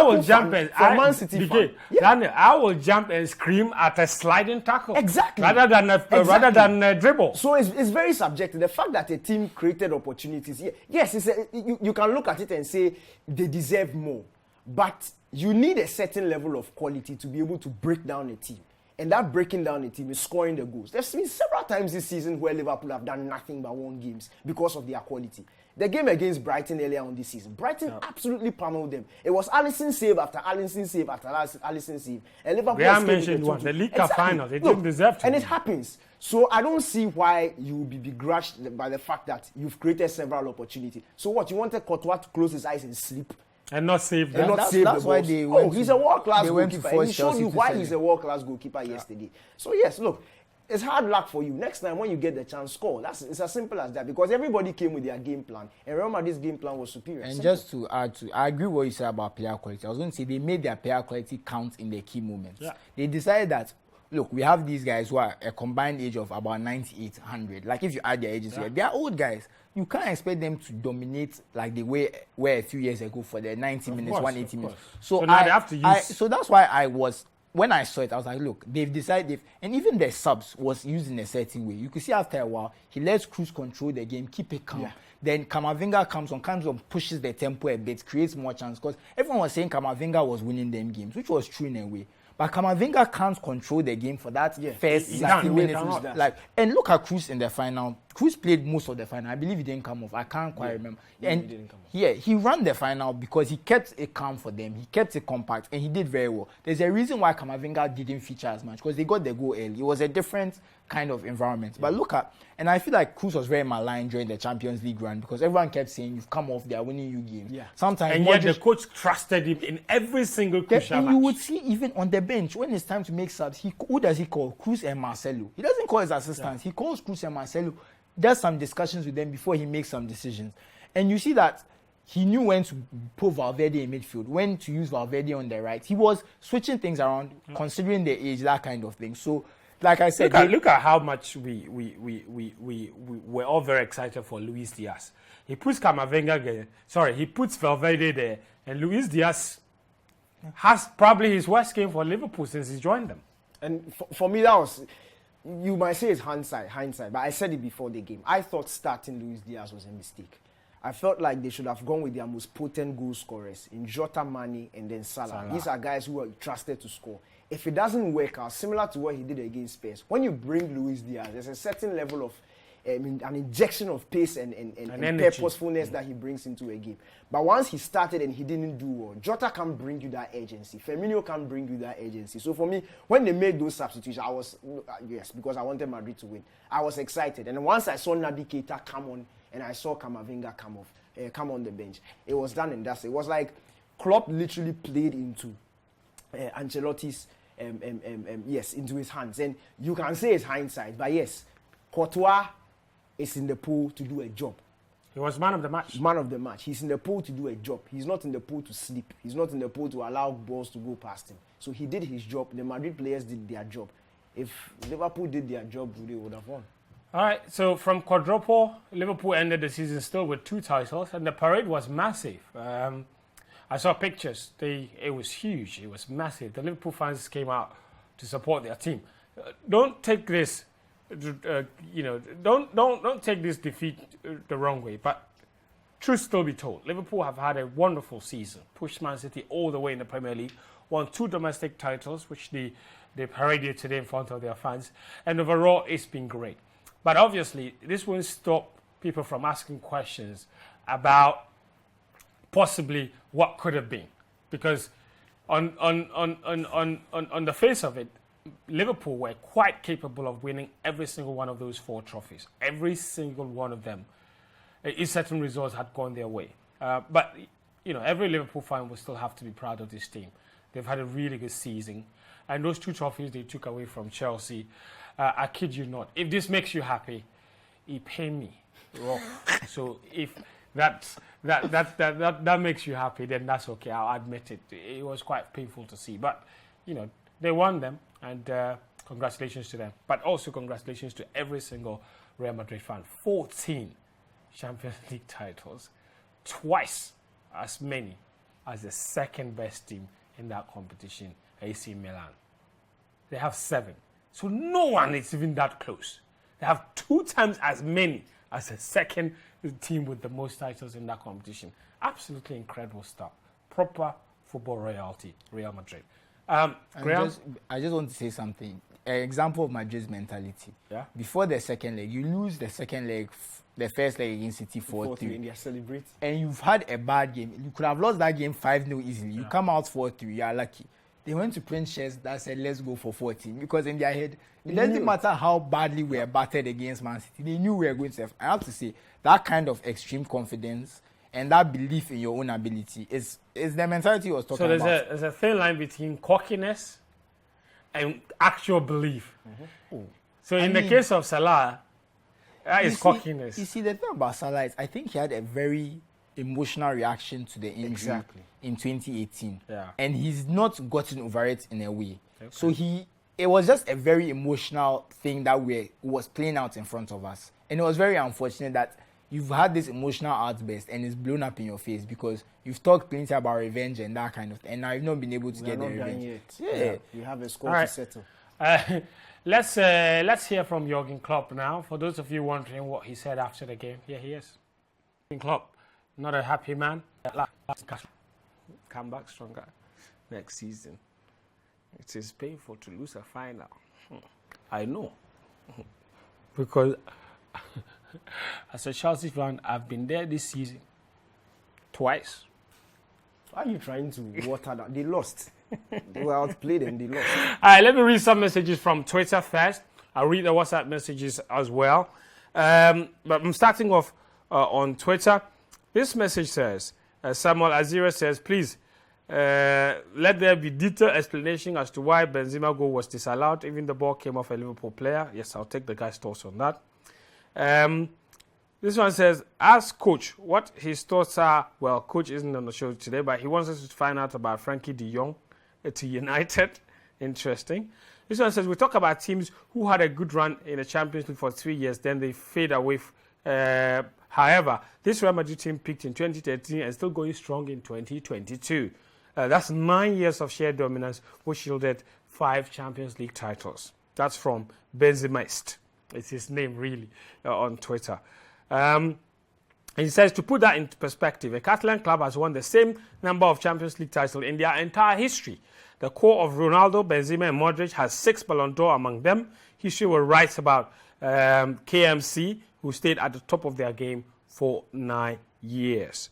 will jump and Man City fan, Daniel, I will jump and scream at a sliding tackle. Exactly. Rather than dribble. So it's very subjective. The fact that a team created opportunities, yes, you can look at it and say they deserve more, but you need a certain level of quality to be able to break down a team. And that breaking down the team is scoring the goals. There's been several times this season where Liverpool have done nothing but won games because of their quality. The game against Brighton earlier on this season, Brighton absolutely pummeled them. It was Alisson save after Alisson save after Alisson save. And Liverpool mentioned one, the League Cup final. They didn't deserve to. And it happens. So I don't see why you will be begrudged by the fact that you've created several opportunities. So what, you wanted Courtois to close his eyes and sleep? And not save them. That's why they went. He's a world-class goalkeeper. And he showed you why he's a world-class goalkeeper yesterday. So yes, look, it's hard luck for you. Next time when you get the chance, score. It's as simple as that. Because everybody came with their game plan, and Real Madrid's game plan was superior. And just to add to, I agree with what you said about player quality. I was going to say they made their player quality count in the key moments. Yeah. They decided that, look, we have these guys who are a combined age of about 98, 100. Like if you add their ages here, they are old guys. You can't expect them to dominate like they were a few years ago for the 90 minutes, 180 minutes. So now they have to use. So that's why when I saw it, I was like, look, they've decided, and even the subs was used in a certain way. You could see after a while, he lets Kroos control the game, keep it calm. Yeah. Then Camavinga comes on, pushes the tempo a bit, creates more chance. Because everyone was saying Camavinga was winning them games, which was true in a way. But Camavinga can't control the game for that first he 60 can't. minutes. Like, and look at Cruz in the final. Cruz played most of the final. I believe he didn't come off. I can't quite remember. And he didn't come off. yeah, he ran the final because he kept it calm for them. He kept it compact, and he did very well. There's a reason why Camavinga didn't feature as much, because they got the goal early. It was a different kind of environment. But look at, and I feel like Cruz was very maligned during the Champions League run because everyone kept saying, you've come off, they are winning you games. Yeah. Sometimes, And yet the coach trusted him in every single crucial and match. you would see even on the bench, when it's time to make subs, who does he call? Cruz and Marcelo. He doesn't call his assistants. He calls Cruz and Marcelo, does some discussions with them before he makes some decisions. And you see that he knew when to put Valverde in midfield, when to use Valverde on the right. He was switching things around, considering the age, that kind of thing. So, like I said, look at how much we were all very excited for Luis Diaz. He puts Camavinga there. Sorry, he puts Valverde there. And Luis Diaz has probably his worst game for Liverpool since he joined them. And for me, that was, you might say it's hindsight, but I said it before the game. I thought starting Luis Diaz was a mistake. I felt like they should have gone with their most potent goal scorers in Jota, Mane, and then Salah. These are guys who are trusted to score. If it doesn't work out, similar to what he did against Spurs, when you bring Luis Diaz, there's a certain level of an injection of pace and purposefulness that he brings into a game. But once he started and he didn't do well, Jota can bring you that urgency. Firmino can bring you that urgency. So for me, when they made those substitutions, I was, yes, because I wanted Madrid to win, I was excited. And once I saw Naby Keita come on and I saw Camavinga come on the bench, it was done and dusted. It was like Klopp literally played into Ancelotti's into his hands. And you can say it's hindsight, but yes, Courtois is in the pool to do a job. He was man of the match. Man of the match. He's in the pool to do a job. He's not in the pool to sleep. He's not in the pool to allow balls to go past him. So he did his job. The Madrid players did their job. If Liverpool did their job, they would have won. All right, so from quadruple, Liverpool ended the season still with 2 titles, and the parade was massive. I saw pictures. It was huge. It was massive. The Liverpool fans came out to support their team. Don't take this, don't take this defeat the wrong way. But truth still be told, Liverpool have had a wonderful season. Pushed Man City all the way in the Premier League. Won 2 domestic titles, which they paraded today in front of their fans. And overall, it's been great. But obviously, this won't stop people from asking questions about possibly what could have been. Because on the face of it, Liverpool were quite capable of winning every single one of those 4 trophies. Every single one of them. If certain results had gone their way. But, every Liverpool fan will still have to be proud of this team. They've had a really good season. And those 2 trophies they took away from Chelsea, I kid you not. If this makes you happy, he pay me. So if that makes you happy, then that's okay. I'll admit it. It was quite painful to see. But, they won them. And congratulations to them. But also congratulations to every single Real Madrid fan. 14 Champions League titles. Twice as many as the second best team in that competition, AC Milan. They have 7. So no one is even that close. They have 2 times as many as the second team with the most titles in that competition. Absolutely incredible stuff. Proper football royalty, Real Madrid. Graham? I just want to say something. An example of Madrid's mentality. Yeah. Before the second leg, you lose the second leg, the first leg against Citi 4-3. And they celebrate. And you've had a bad game. You could have lost that game 5-0 easily. You come out 4-3, you are lucky. They went to print shares that said, let's go for 14. Because in their head, it doesn't matter how badly we were battered against Man City. They knew we were going to have. I have to say, that kind of extreme confidence and that belief in your own ability is the mentality I was talking about. So there's a thin line between cockiness and actual belief. Mm-hmm. So in the case of Salah, that is cockiness. You see, the thing about Salah is I think he had a very emotional reaction to the injury in 2018. Yeah. And he's not gotten over it in a way. Okay. So it was just a very emotional thing that was playing out in front of us. And it was very unfortunate that you've had this emotional outburst and it's blown up in your face because you've talked plenty about revenge and that kind of thing. And now you've not been able to get the revenge. Yeah. You have a score to settle. Let's hear from Jurgen Klopp now. For those of you wondering what he said after the game, here he is. Jurgen Klopp, not a happy man. Come back stronger next season. It is painful to lose a final. I know. Because as a Chelsea fan, I've been there this season twice. Why are you trying to water that? They lost. They were outplayed and they lost. All right, let me read some messages from Twitter first. I'll read the WhatsApp messages as well. But I'm starting off on Twitter. This message says, Samuel Azira says, please, let there be detailed explanation as to why Benzema goal was disallowed, even the ball came off a Liverpool player. Yes, I'll take the guy's thoughts on that. This one says, ask coach what his thoughts are. Well, coach isn't on the show today, but he wants us to find out about Frankie de Jong to United. Interesting. This one says, we talk about teams who had a good run in the Champions League for 3 years, then they fade away. However, this Real Madrid team peaked in 2013 and still going strong in 2022. That's 9 years of sheer dominance, which yielded 5 Champions League titles. That's from Benzemaist. It's his name, really, on Twitter. He says, to put that into perspective, a Catalan club has won the same number of Champions League titles in their entire history. The core of Ronaldo, Benzema, and Modric has 6 Ballon d'Or among them. History will write about KMC, who stayed at the top of their game for 9 years.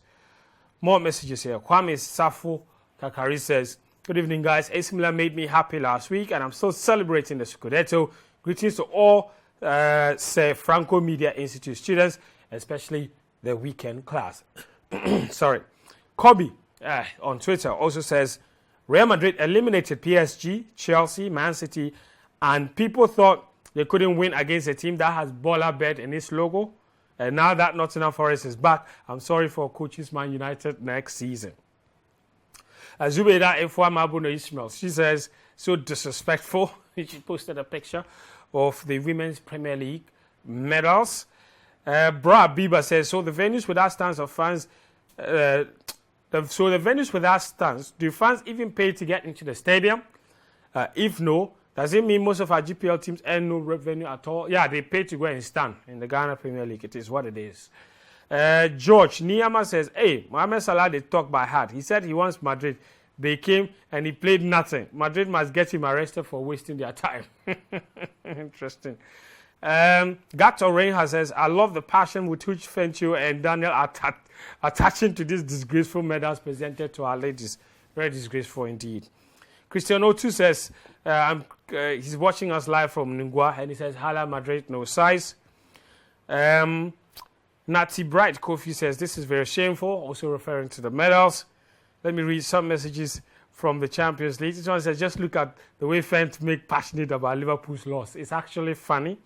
More messages here. Kwame Safo Kakari says, good evening, guys. AC Milan made me happy last week, and I'm still celebrating the Scudetto. Greetings to all Sir Franco Media Institute students, especially the weekend class. Sorry. Kobe on Twitter also says, Real Madrid eliminated PSG, Chelsea, Man City, and people thought they couldn't win against a team that has Baller Bet in its logo. And now that Nottingham Forest is back, I'm sorry for coaches Man United next season. Zubeida Efwa Mabuno Ismail, she says, so disrespectful. She posted a picture of the Women's Premier League medals. Bra Biba says, so the venues without stands of fans, do fans even pay to get into the stadium? If no, does it mean most of our GPL teams earn no revenue at all? Yeah, they pay to go and stand in the Ghana Premier League. It is what it is. George Niyama says, hey, Mohamed Salah, they talk by heart. He said he wants Madrid. They came and he played nothing. Madrid must get him arrested for wasting their time. Interesting. Gato Reinha says, I love the passion with which Fentio and Daniel are attaching to these disgraceful medals presented to our ladies. Very disgraceful indeed. Christian O2 says, he's watching us live from Ningwa, and he says, Hala Madrid, no size. Natty Bright Kofi says, this is very shameful, also referring to the medals. Let me read some messages from the Champions League. This one says, just look at the way fans make passionate about Liverpool's loss. It's actually funny.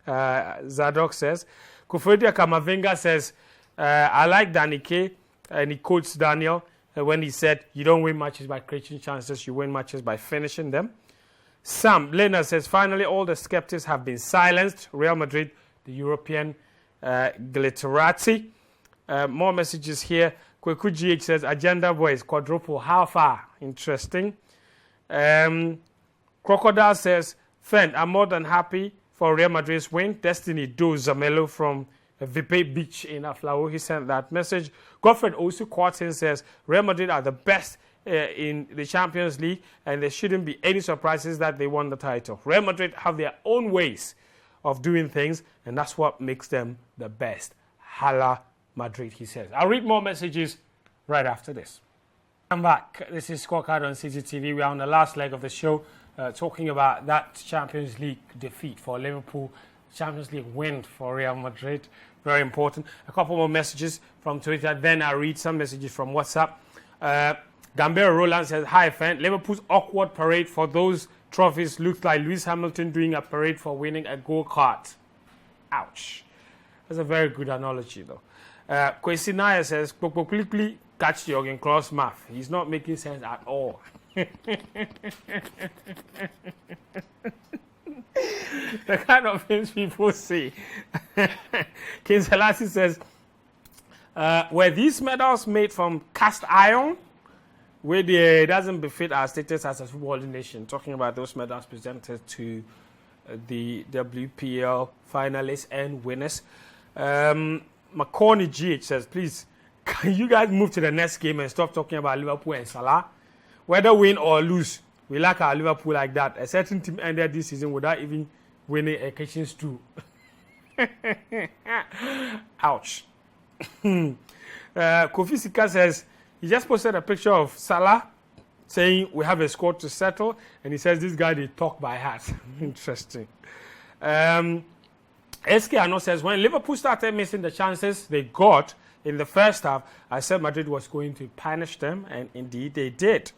Zadok says. Kufredia Kamavinga says, I like Danny K, and he quotes Daniel when he said, you don't win matches by creating chances, you win matches by finishing them. Sam Lena says, finally all the skeptics have been silenced. Real Madrid, the European glitterati. More messages here. Kweku GH says, agenda boys, quadruple, how far? Interesting. Crocodile says, Friend, I'm more than happy for Real Madrid's win. Destiny Do Zamelo from Vipe Beach in Aflao. He sent that message. Godfred Osu Quartin says, Real Madrid are the best in the Champions League, and there shouldn't be any surprises that they won the title. Real Madrid have their own ways of doing things, and that's what makes them the best. Hala Madrid, he says. I'll read more messages right after this. I'm back. This is Scorecard on Citi TV. We are on the last leg of the show, talking about that Champions League defeat for Liverpool, Champions League win for Real Madrid. Very important. A couple more messages from Twitter. Then I'll read some messages from WhatsApp. Gambero Roland says, hi, fan. Liverpool's awkward parade for those trophies looks like Lewis Hamilton doing a parade for winning a go-kart. Ouch. That's a very good analogy, though. Kwesi Naya says, quickly catch Jürgen Klopp's math. He's not making sense at all. The kind of things people say. King Selassie says, were these medals made from cast iron? Where it doesn't befit our status as a footballing nation. Talking about those medals presented to the WPL finalists and winners. McCorney GH says, please, can you guys move to the next game and stop talking about Liverpool and Salah? Whether win or lose, We like our Liverpool like that. A certain team ended this season without even winning a kitchen stew. Ouch. Kofi Sika says he just posted a picture of Salah saying we have a score to settle, and he says this guy they talk by heart. Interesting. SK Ano says when Liverpool started missing the chances they got in the first half, I said Madrid was going to punish them, and indeed they did.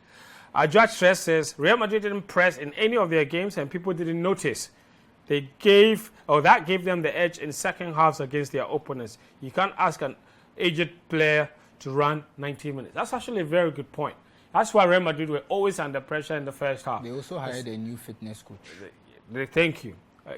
Judge Stress says Real Madrid didn't press in any of their games and people didn't notice. That gave them the edge in second halves against their opponents. You can't ask an aged player to run 90 minutes. That's actually a very good point. That's why Real Madrid were always under pressure in the first half. They also hired a new fitness coach. Thank you.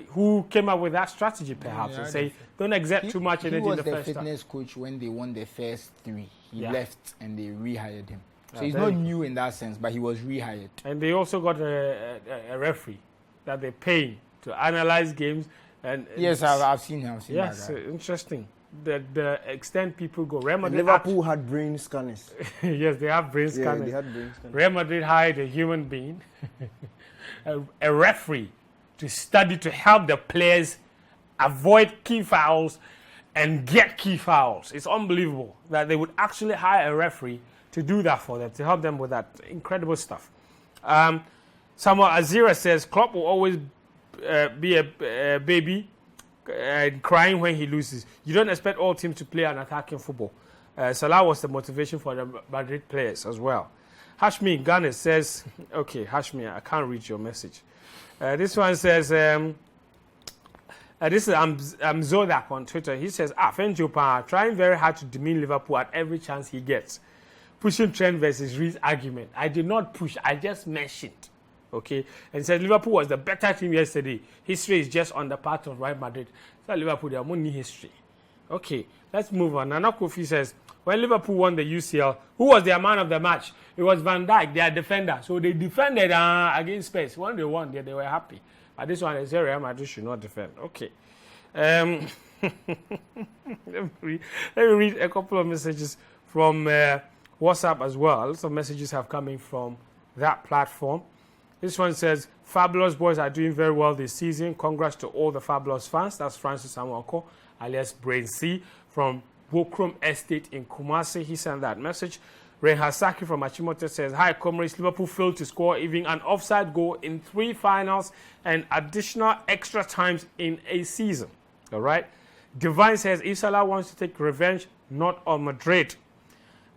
Who came up with that strategy, perhaps, and say, don't exert too much energy in the first half. He was the fitness coach when they won the first 3. He left and they rehired him. So he's there not you new in that sense, but he was rehired. And they also got a referee that they pay to analyze games. And yes, I've seen him. Yes, interesting. The extent people go. Real Madrid Liverpool had brain scanners. Yes, they have brain scanners. They had brain scanners. Real Madrid hired a human being, a referee, to study to help the players avoid key fouls and get key fouls. It's unbelievable that they would actually hire a referee to do that for them, to help them with that incredible stuff. Samuel Azira says Klopp will always be a baby crying when he loses. You don't expect all teams to play an attacking football. Salah was the motivation for the Madrid players as well. Hashmi Ghana says, okay, Hashmi, I can't read your message. This one says, this is Zodak on Twitter. He says, Fenjopa trying very hard to demean Liverpool at every chance he gets. Pushing Trent versus Reed's argument. I did not push, I just mentioned. Okay, and said Liverpool was the better team yesterday. History is just on the part of Real Madrid. So Liverpool, they have money history. Okay, let's move on. Nana Kofi says, when Liverpool won the UCL, who was their man of the match? It was Van Dijk, their defender. So they defended against Spurs. When they won, they were happy. But this one, they say Real Madrid should not defend. Okay. Let me read a couple of messages from WhatsApp as well. Lots of messages have come in from that platform. This one says, Fabulous boys are doing very well this season. Congrats to all the Fabulous fans. That's Francis Amonko, alias Brain C, from Bokrom Estate in Kumasi. He sent that message. Ren Hasaki from Achimoto says, hi, comrades. Liverpool failed to score even an offside goal in 3 finals and additional extra times in a season. All right. Divine says, if Salah wants to take revenge, not on Madrid.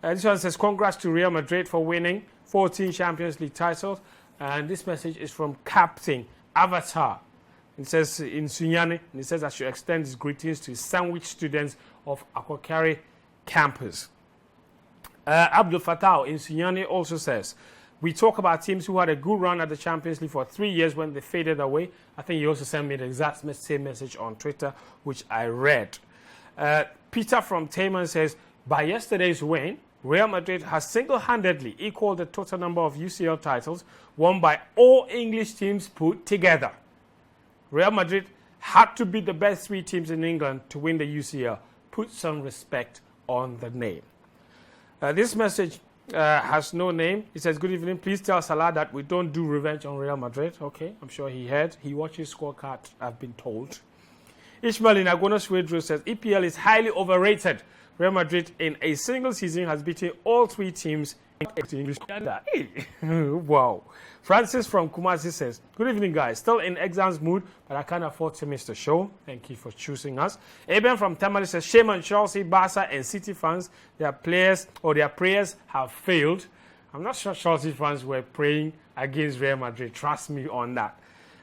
This one says, congrats to Real Madrid for winning 14 Champions League titles. And this message is from Captain Avatar. It says in Sunyani, and it says I should extend his greetings to Sandwich students of Akwakari campus. Abdul Fattah in Sunyani also says, we talk about teams who had a good run at the Champions League for 3 years when they faded away. I think he also sent me the exact same message on Twitter, which I read. Peter from Taman says, by yesterday's win, Real Madrid has single-handedly equaled the total number of UCL titles won by all English teams put together. Real Madrid had to beat the best 3 teams in England to win the UCL. Put some respect on the name. This message has no name. It says, good evening. Please tell Salah that we don't do revenge on Real Madrid. Okay, I'm sure he heard. He watches Scorecard, I've been told. Ishmael in Agonos Wedro says, EPL is highly overrated. Real Madrid in a single season has beaten all 3 teams in English Canada. Hey. Wow. Francis from Kumasi says, good evening, guys. Still in exams mood, but I can't afford to miss the show. Thank you for choosing us. Aben from Tamale says, shame on Chelsea, Barca, and City fans. Their players or their prayers have failed. I'm not sure Chelsea fans were praying against Real Madrid. Trust me on that.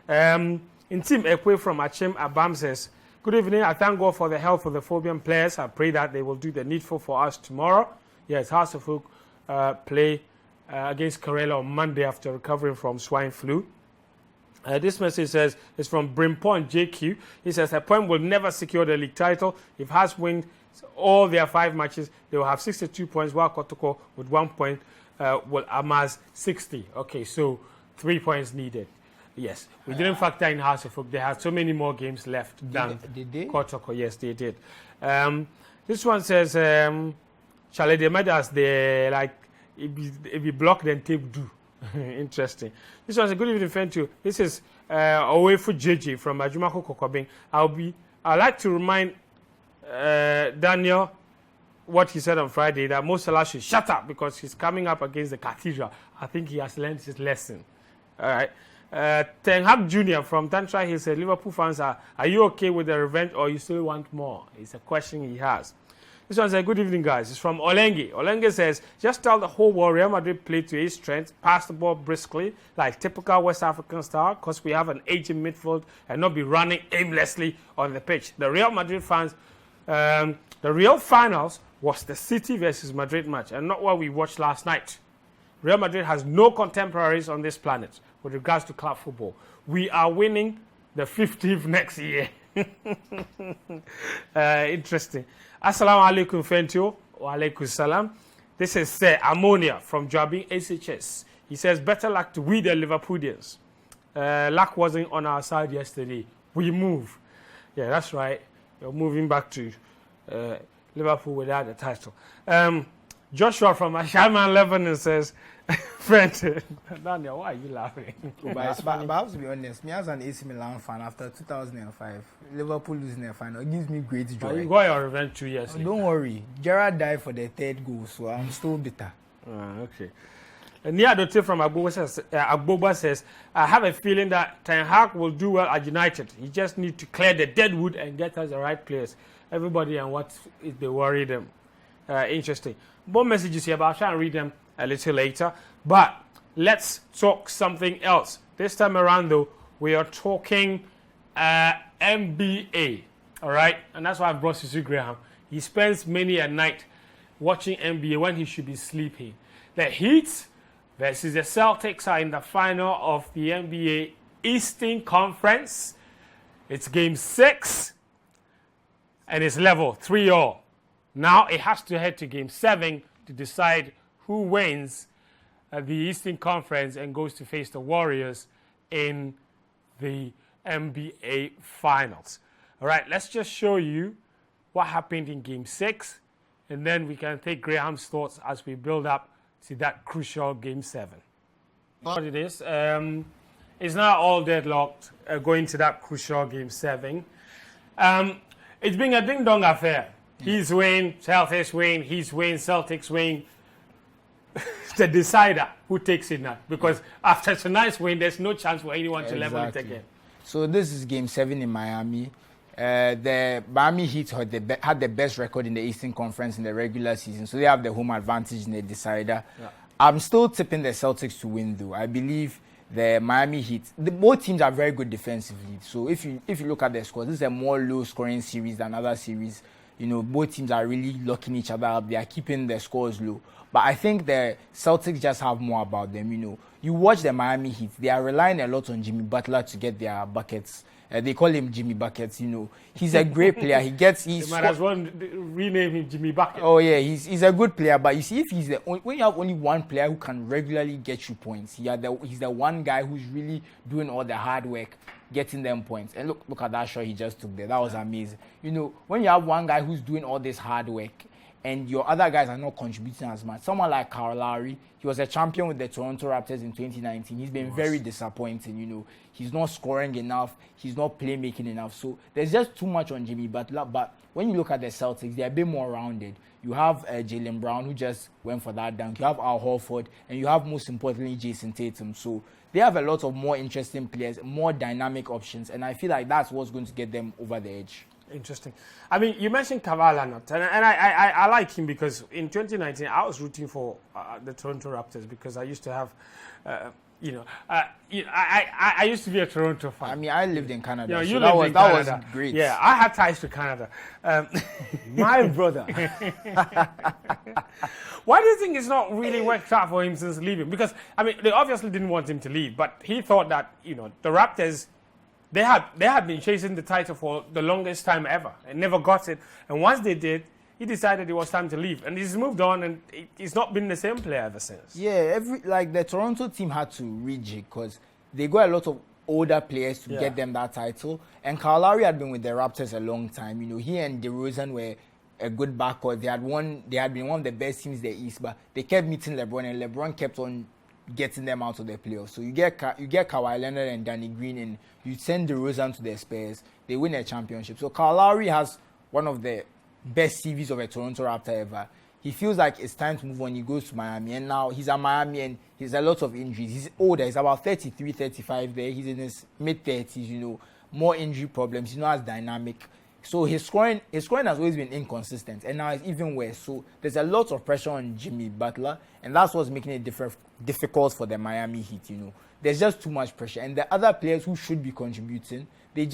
In Team Ekwe from Achem Abam says, good evening. I thank God for the health of the Phobian players. I pray that they will do the needful for us tomorrow. Yes, House of Hook play against Karela on Monday after recovering from swine flu. This message says, it's from Brimpon JQ. He says, a point will never secure the league title. If Hearts win all their 5 matches, they will have 62 points, while Kotoko with 1 point will amass 60. Okay, so 3 points needed. Yes, we didn't factor in House of Hook. They had so many more games left than Kotoko. Yes, they did. This one says, Charlie, they made us, they like, if you block, then tape do. Interesting. This one's a good evening, friend too. This is away for JJ from Ajumako Kokobing. I'd like to remind Daniel what he said on Friday, that Mo Salah should shut up because he's coming up against the Cathedral. I think he has learned his lesson. All right. Ten Hag Jr. from Tantra, he said, Liverpool fans, are you okay with the revenge or you still want more? It's a question he has. This one says, good evening, guys. It's from Olenge. Olenge says, just tell the whole world Real Madrid play to his strength, pass the ball briskly, like typical West African style, because we have an aging midfield and not be running aimlessly on the pitch. The Real Madrid fans, the real finals was the Citi versus Madrid match and not what we watched last night. Real Madrid has no contemporaries on this planet with regards to club football. We are winning the 50th next year. Interesting. Assalamu alaikum, Fentio. Wa alaikum salam. This is Ammonia from Jobbing SHS. He says, better luck to we the Liverpoolians. Luck wasn't on our side yesterday. We move. Yeah, that's right. You're moving back to Liverpool without the title. Joshua from Ashaman Lebanon says, friend, Daniel, why are you laughing? But I have to be honest, me as an AC Milan fan after 2005, Liverpool losing their final, it gives me great joy. You got your revenge 2 years ago. Don't worry, Gerrard died for the third goal, so I'm still bitter. Okay. Nia Dote from Agboba says, I have a feeling that Ten Hag will do well at United. He just needs to clear the dead wood and get us the right players. Everybody and what if they worry them. Interesting. More messages here, but I'll try and read them a little later. But let's talk something else. This time around, though, we are talking NBA. All right? And that's why I brought Susu Graham. He spends many a night watching NBA when he should be sleeping. The Heat versus the Celtics are in the final of the NBA Eastern Conference. It's game 6. And it's level 3-all. Now it has to head to game 7 to decide who wins the Eastern Conference and goes to face the Warriors in the NBA Finals. All right, let's just show you what happened in game 6, and then we can take Graham's thoughts as we build up to that crucial game 7. What it is, it's not all deadlocked going to that crucial game 7. It's been a ding-dong affair. He's win, Celtics win, he's win, Celtics win. The decider who takes it now. Because after tonight's win, there's no chance for anyone to level it again. So this is game 7 in Miami. The Miami Heat had the best record in the Eastern Conference in the regular season. So they have the home advantage in the decider. Yeah. I'm still tipping the Celtics to win, though. I believe the Miami Heat, both teams are very good defensively. So if you look at their scores, this is a more low-scoring series than other series. You know, both teams are really locking each other up. They are keeping their scores low. But I think the Celtics just have more about them. You know, you watch the Miami Heat, they are relying a lot on Jimmy Butler to get their buckets. They call him Jimmy Buckets, you know. He's a great player. They might as well rename him Jimmy Bucket. Oh, yeah, he's a good player. But you see, if when you have only one player who can regularly get you points, he's the one guy who's really doing all the hard work, getting them points. And look at that shot he just took there. That was amazing. You know, when you have one guy who's doing all this hard work and your other guys are not contributing as much, someone like Kyle Lowry, he was a champion with the Toronto Raptors in 2019. He's been very disappointing, you know. He's not scoring enough. He's not playmaking enough. So there's just too much on Jimmy Butler. But when you look at the Celtics, they're a bit more rounded. You have Jaylen Brown, who just went for that dunk. You have Al Horford. And you have, most importantly, Jason Tatum. So they have a lot of more interesting players, more dynamic options. And I feel like that's what's going to get them over the edge. Interesting. I mean, you mentioned Kawhi Leonard, and I like him because in 2019 I was rooting for the Toronto Raptors because I used to have, I used to be a Toronto fan. I mean, I lived in Canada. You so lived in Canada. That was great. Yeah, I had ties to Canada. My brother. Why do you think it's not really worked out for him since leaving? Because, I mean, they obviously didn't want him to leave, but he thought that, you know, the Raptors, they had been chasing the title for the longest time ever and never got it. And once they did, he decided it was time to leave. And he's moved on, and he's not been the same player ever since. Yeah, the Toronto team had to rejig because they got a lot of older players to get them that title. And Kyle Lowry had been with the Raptors a long time. You know, he and DeRozan were a good backcourt. They had been one of the best teams in the East, but they kept meeting LeBron, and LeBron kept on getting them out of the playoffs. So you get Kawhi Leonard and Danny Green, and you send DeRozan to the Spurs. They win a championship. So Kyle Lowry has one of the best CVs of a Toronto Raptor ever. He feels like it's time to move on. He goes to Miami, and now he's at Miami, and he's a lot of injuries. He's older. He's about 33, 35 there. He's in his mid-30s, more injury problems. He's not as dynamic. So his scoring has always been inconsistent, and now it's even worse. So there's a lot of pressure on Jimmy Butler, and that's what's making it difficult for the Miami Heat. There's just too much pressure, and the other players who should be contributing, they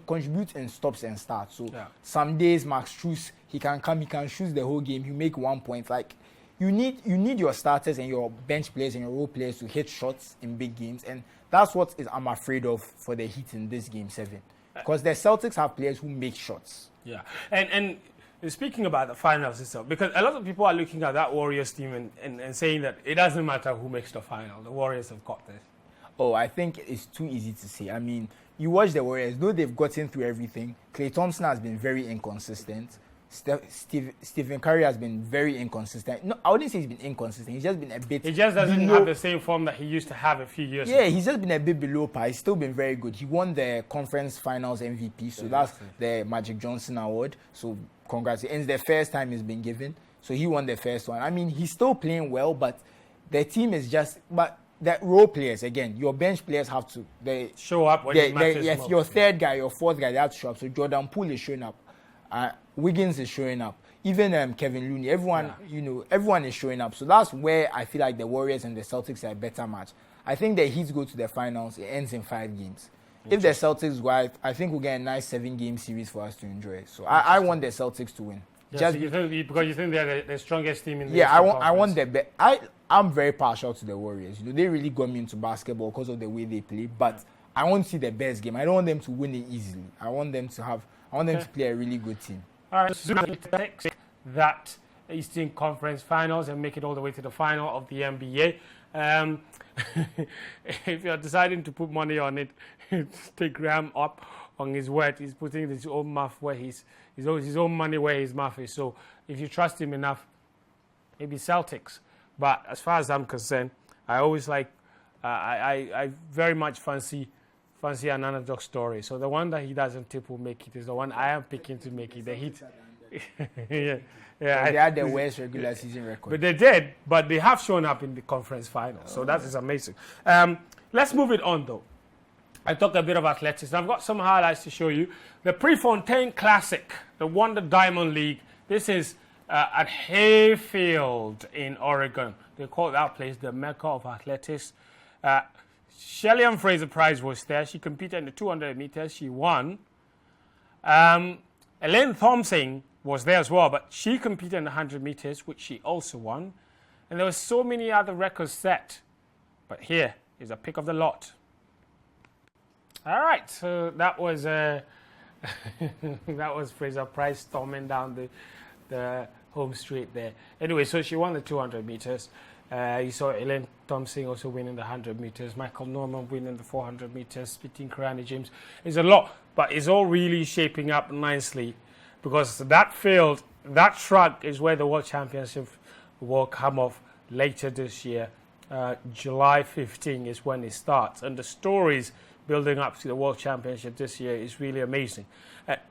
contribute in stops and starts. So some days Max Strus, he can shoot the whole game. He make 1 point. Like you need your starters and your bench players and your role players to hit shots in big games, and that's what I'm afraid of for the Heat in this game 7. Because the Celtics have players who make shots. Yeah. And speaking about the finals itself, because a lot of people are looking at that Warriors team and saying that it doesn't matter who makes the final. The Warriors have got this. Oh, I think it's too easy to say. I mean, you watch the Warriors, though they've gotten through everything. Klay Thompson has been very inconsistent. Stephen Curry has been very inconsistent. No, I wouldn't say he's been inconsistent. He's just been a bit. He just doesn't have the same form that he used to have a few years ago. Yeah, he's just been a bit below par. He's still been very good. He won the conference finals MVP, so that's the Magic Johnson Award. So congratulations. It's the first time he's been given. So he won the first one. I mean, he's still playing well, but the team is just. But the role players, again, your bench players have to show up when it matters. If your third guy, your fourth guy, they have to show up. So Jordan Poole is showing up. Wiggins is showing up. Even Kevin Looney, everyone is showing up. So that's where I feel like the Warriors and the Celtics are a better match. I think the Heat go to the finals. It ends in 5 games. If the Celtics go, I think we'll get a nice 7-game series for us to enjoy. So I want the Celtics to win. Yeah, because you think they're the strongest team in the I want the best. I'm very partial to the Warriors. They really got me into basketball because of the way they play. But I want to see the best game. I don't want them to win it easily. I want them to play a really good team. All right, so that Eastern Conference Finals and make it all the way to the final of the NBA. If you're deciding to put money on it, take Graham up on his word. He's putting his own mouth where his own money where his mouth is. So if you trust him enough, maybe Celtics. But as far as I'm concerned, I always like. I very much fancy an underdog story. So the one that he doesn't tip will make it is the one I am picking to make it. The Heat. They had the worst regular season record. But they did. But they have shown up in the conference final. So that is amazing. Let's move it on, though. I talked a bit of athletics. I've got some highlights to show you. The Prefontaine Classic, the Wonder Diamond League. This is at Hayfield in Oregon. They call that place the Mecca of athletics. Shelly-Ann Fraser-Pryce was there. She competed in the 200 meters. She won. Elaine Thompson was there as well, but she competed in the 100 meters, which she also won. And there were so many other records set. But here is a pick of the lot. All right, so that was that was Fraser-Pryce storming down the home straight there. Anyway, so she won the 200 meters. You saw Elaine Thompson also winning the 100 meters. Michael Norman winning the 400 meters. Beating Karani James. It's a lot, but it's all really shaping up nicely because that field, that track is where the World Championship will come off later this year. July 15 is when it starts. And the stories building up to the World Championship this year is really amazing.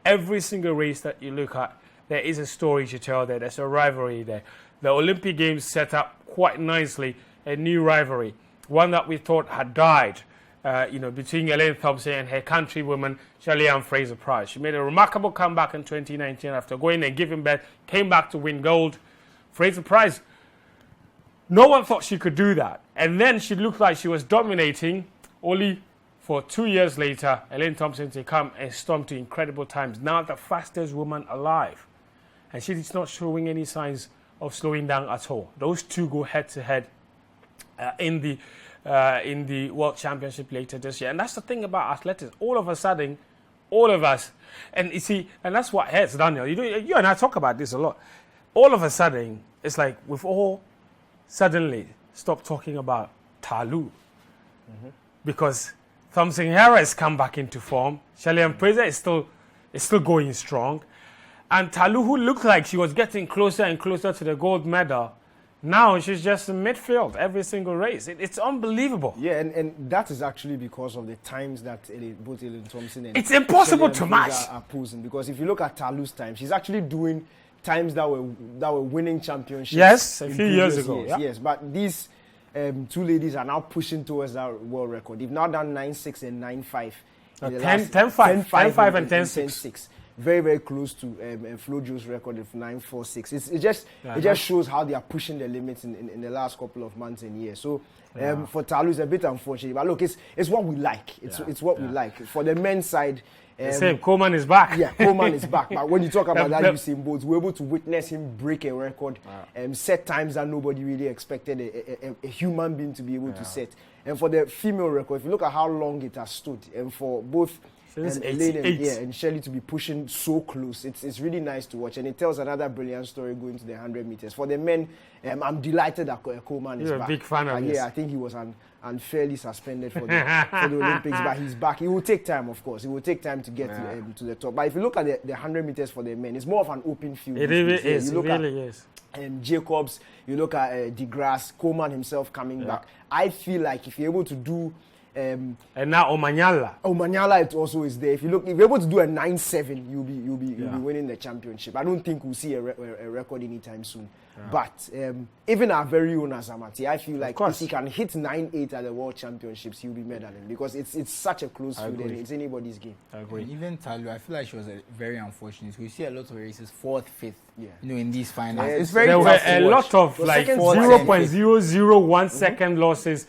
Every single race that you look at, there is a story to tell there. There's a rivalry there. The Olympic Games set up quite nicely a new rivalry, one that we thought had died, between Elaine Thompson and her countrywoman, Shelly-Ann Fraser-Pryce. She made a remarkable comeback in 2019 after going and giving birth, came back to win gold. Fraser-Pryce, no one thought she could do that. And then she looked like she was dominating, only for 2 years later, Elaine Thompson to come and storm to incredible times. Now the fastest woman alive. And she is not showing any signs of slowing down at all. Those two go head-to-head in the World Championship later this year. And that's the thing about athletics. All of a sudden, all of us, and you see, and that's what hurts, Daniel. You and I talk about this a lot. All of a sudden, it's like we've all suddenly stopped talking about Talu. Because Thompson Harris come back into form. Shelly-Ann Fraser is still going strong. And Talu, who looked like she was getting closer and closer to the gold medal, Now she's just in midfield every single race. It's unbelievable. Yeah, and that is actually because of the times that both Ellen Thompson and it's impossible to match are posing. Because if you look at Talu's time, she's actually doing times that were winning championships. Yes, a few years ago. Years. Yes, but these two ladies are now pushing towards that world record. They've now done 9.6 and 9.5. 10.5 and 10.6. Very, very close to Flojo's record of 9.46. It just shows how they are pushing the limits in the last couple of months and years. So for Talu, it's a bit unfortunate. But look, it's what we like. It's what we like. For the men's side, same. Coleman is back. Yeah, Coleman is back. But when you talk about that Usain Bolt, we're able to witness him break a record, set times that nobody really expected a human being to be able to set. And for the female record, if you look at how long it has stood, and for both Elaine and Shelley to be pushing so close, it's really nice to watch, and it tells another brilliant story going to the 100 meters. For the men, I'm delighted that Coleman is back. You're a big fan of this. Yeah, I think he was unfairly suspended for the Olympics, but he's back. It will take time, of course. It will take time to get to the top. But if you look at the 100 meters for the men, it's more of an open field. It really is. It really is. Jacobs, you look at DeGrasse, Coleman himself coming back. I feel like if you're able to do and now Omanyala it also is there. If you're able to do a 9.7, you'll be winning the championship. I don't think we'll see a record anytime soon. But even our very own Azamati, I feel like if he can hit 9.8 at the World Championships, he'll be medaling, because it's such a close field and it's anybody's game. I agree. And even Talu, I feel like she was very unfortunate. We see a lot of races 4th, 5th, in these finals. Yeah, it's very there were a lot of like 0.001 second losses.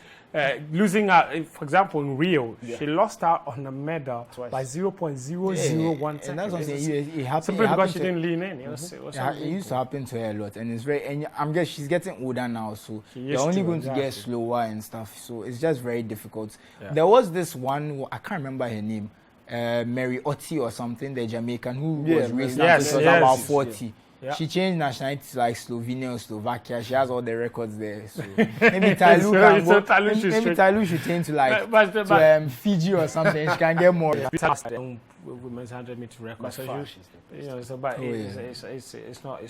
Losing for example, in Rio, she lost out on a medal by 0.001 seconds. And that's what I'm saying. It happened. Simply because she didn't lean in. It used to happen to her a lot, and it's very. And I'm guess she's getting older now, so they're only going to get slower and stuff. So it's just very difficult. Yeah. There was this one, I can't remember her name, Mary Otti or something, the Jamaican who was racing about 40. Yeah. She changed nationality to like Slovenia or Slovakia. She has all the records there. So maybe Talu should change to like Fiji or something. She can get more. Women's 100-meter record. So it's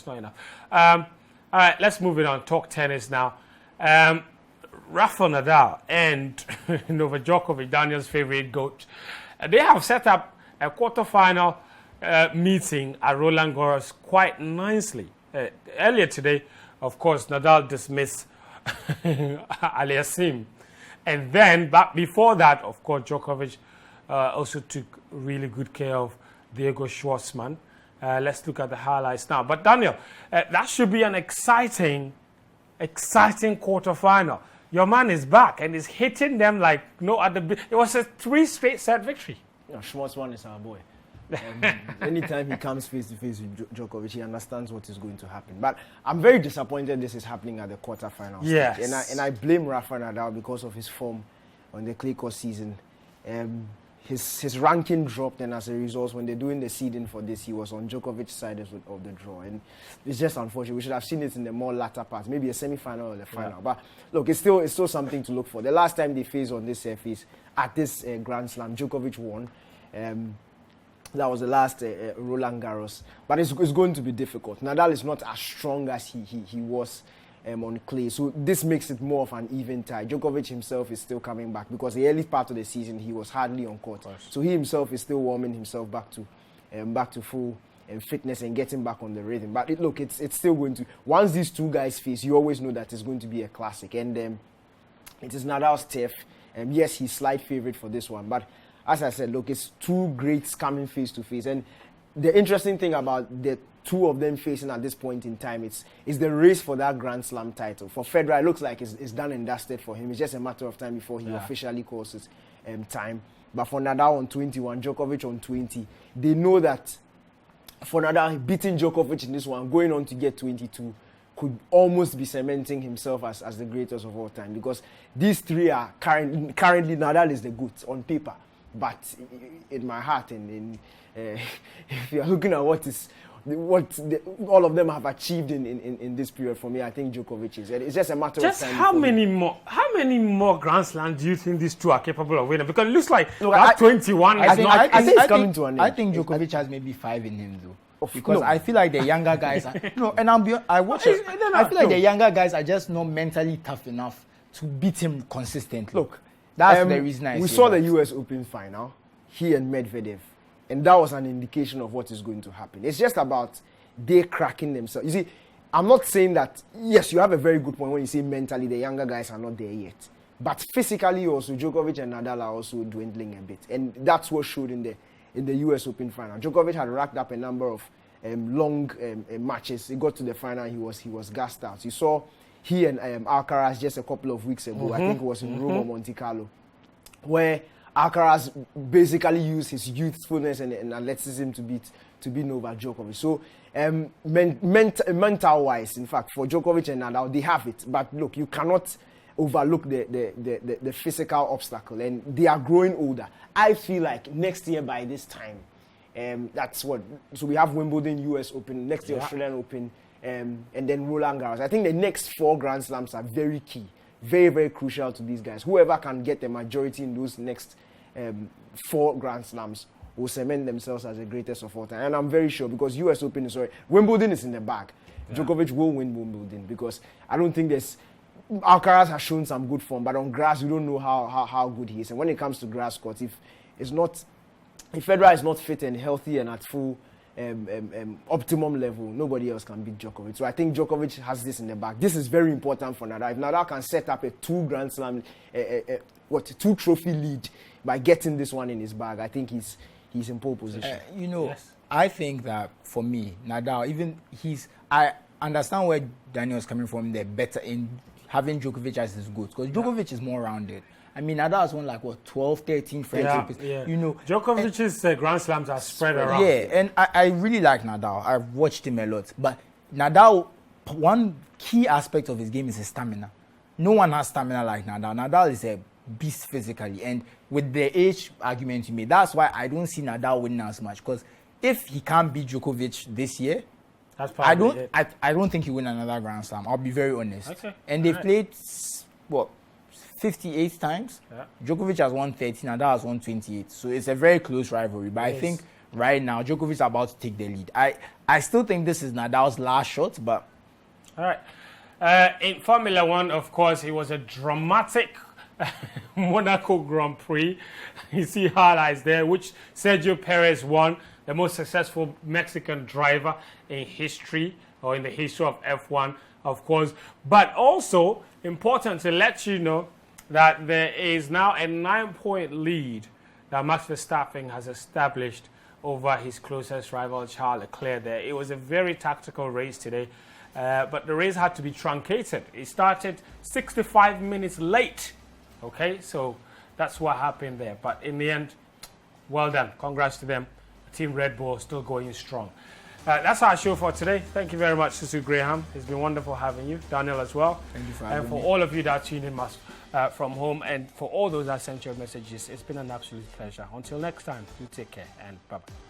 not enough. All right, let's move it on. Talk tennis now. Rafa Nadal and Novak Djokovic, Daniel's favorite goat, they have set up a quarterfinal meeting at Roland Garros quite nicely. Earlier today, of course, Nadal dismissed Aliassime. And then, but before that, of course, Djokovic also took really good care of Diego Schwartzman. Let's look at the highlights now. But Daniel, that should be an exciting quarterfinal. Your man is back and is hitting them like no other. It was a 3 straight set victory. Schwartzman is our boy. Anytime he comes face to face with Djokovic, he understands what is going to happen. But I'm very disappointed this is happening at the quarterfinals. Yes. Stage. And I blame Rafa Nadal because of his form on the clay court season. His ranking dropped, and as a result, when they're doing the seeding for this, he was on Djokovic's side of the draw. And it's just unfortunate. We should have seen it in the more latter part, maybe a semi-final or the final. Yeah. But look, it's still something to look for. The last time they faced on this surface at this Grand Slam, Djokovic won. That was the last Roland Garros. But it's going to be difficult. Nadal is not as strong as he was on clay. So this makes it more of an even tie. Djokovic himself is still coming back because the early part of the season he was hardly on court. So he himself is still warming himself back to full fitness and getting back on the rhythm. But it's still going to... Once these two guys face, you always know that it's going to be a classic. And it is Nadal's turf. Yes, he's slight favorite for this one. But as I said, look, it's two greats coming face to face. And the interesting thing about the two of them facing at this point in time, it's the race for that Grand Slam title. For Federer, it looks like it's done and dusted for him. It's just a matter of time before he officially calls his time. But for Nadal on 21, Djokovic on 20, they know that for Nadal, beating Djokovic in this one, going on to get 22, could almost be cementing himself as the greatest of all time. Because these three are currently Nadal is the GOAT on paper. But in my heart, and if you are looking at what all of them have achieved in this period, for me, I think Djokovic is. It's just a matter of time. How many more Grand Slams do you think these two are capable of winning? Because it looks like that 21 I think it's Djokovic has maybe 5 in him, though. Because I feel like the younger guys are, I watch it. I feel like the younger guys are just not mentally tough enough to beat him consistently. Look, that's the reason we saw the US Open final, he and Medvedev, and that was an indication of what is going to happen. It's just about they cracking themselves. You see, I'm not saying that, yes, you have a very good point when you say mentally the younger guys are not there yet. But physically also, Djokovic and Nadal are also dwindling a bit. And that's what showed in the US Open final. Djokovic had racked up a number of long matches. He got to the final, he was gassed out. You saw he and Alcaraz just a couple of weeks ago, I think it was in Rome or Monte Carlo, where Alcaraz basically used his youthfulness and athleticism to beat Novak Djokovic. So mental-wise, in fact, for Djokovic and Nadal, they have it. But look, you cannot overlook the physical obstacle, and they are growing older. I feel like next year by this time, that's what. So we have Wimbledon, US Open, next year Australian Open, and then Roland Garros. I think the next 4 Grand Slams are very key, very, very crucial to these guys. Whoever can get the majority in those next 4 Grand Slams will cement themselves as the greatest of all time. And I'm very sure, because US Open Wimbledon is in the bag. Yeah. Djokovic will win Wimbledon, because I don't think there's. Alcaraz has shown some good form, but on grass, we don't know how good he is. And when it comes to grass courts, if Federer is not fit and healthy and at full optimum level, nobody else can beat Djokovic. So I think Djokovic has this in the bag. This is very important for Nadal. If Nadal can set up a 2 Grand Slam, 2 trophy lead by getting this one in his bag, I think he's in pole position. I think that for me, Nadal, I understand where Daniel is coming from. They're better in having Djokovic as his goat, because Djokovic is more rounded. I mean, Nadal has won 12, 13 French Opens. Yeah. Djokovic's Grand Slams are spread around. Yeah, and I really like Nadal. I've watched him a lot. But Nadal, one key aspect of his game is his stamina. No one has stamina like Nadal. Nadal is a beast physically. And with the age argument you made, that's why I don't see Nadal winning as much. Because if he can't beat Djokovic this year, I don't think he win another Grand Slam. I'll be very honest. Okay. And they've played 58 times. Yeah. Djokovic has won 13, Nadal has won 28. So it's a very close rivalry. But I think right now Djokovic is about to take the lead. I still think this is Nadal's last shot, but all right. In Formula One, of course, it was a dramatic Monaco Grand Prix. You see highlights there, which Sergio Perez won, the most successful Mexican driver in history, or in the history of F1, of course. But also important to let you know that there is now a 9-point lead that Max Verstappen has established over his closest rival, Charles Leclerc there. It was a very tactical race today, but the race had to be truncated. It started 65 minutes late. Okay, so that's what happened there. But in the end, well done. Congrats to them. Team Red Bull still going strong. That's our show for today. Thank you very much, Susu Graham. It's been wonderful having you. Daniel as well. Thank you for having me. And for all of you that tuned in from home, and for all those that sent your messages, it's been an absolute pleasure. Until next time, you take care and bye-bye.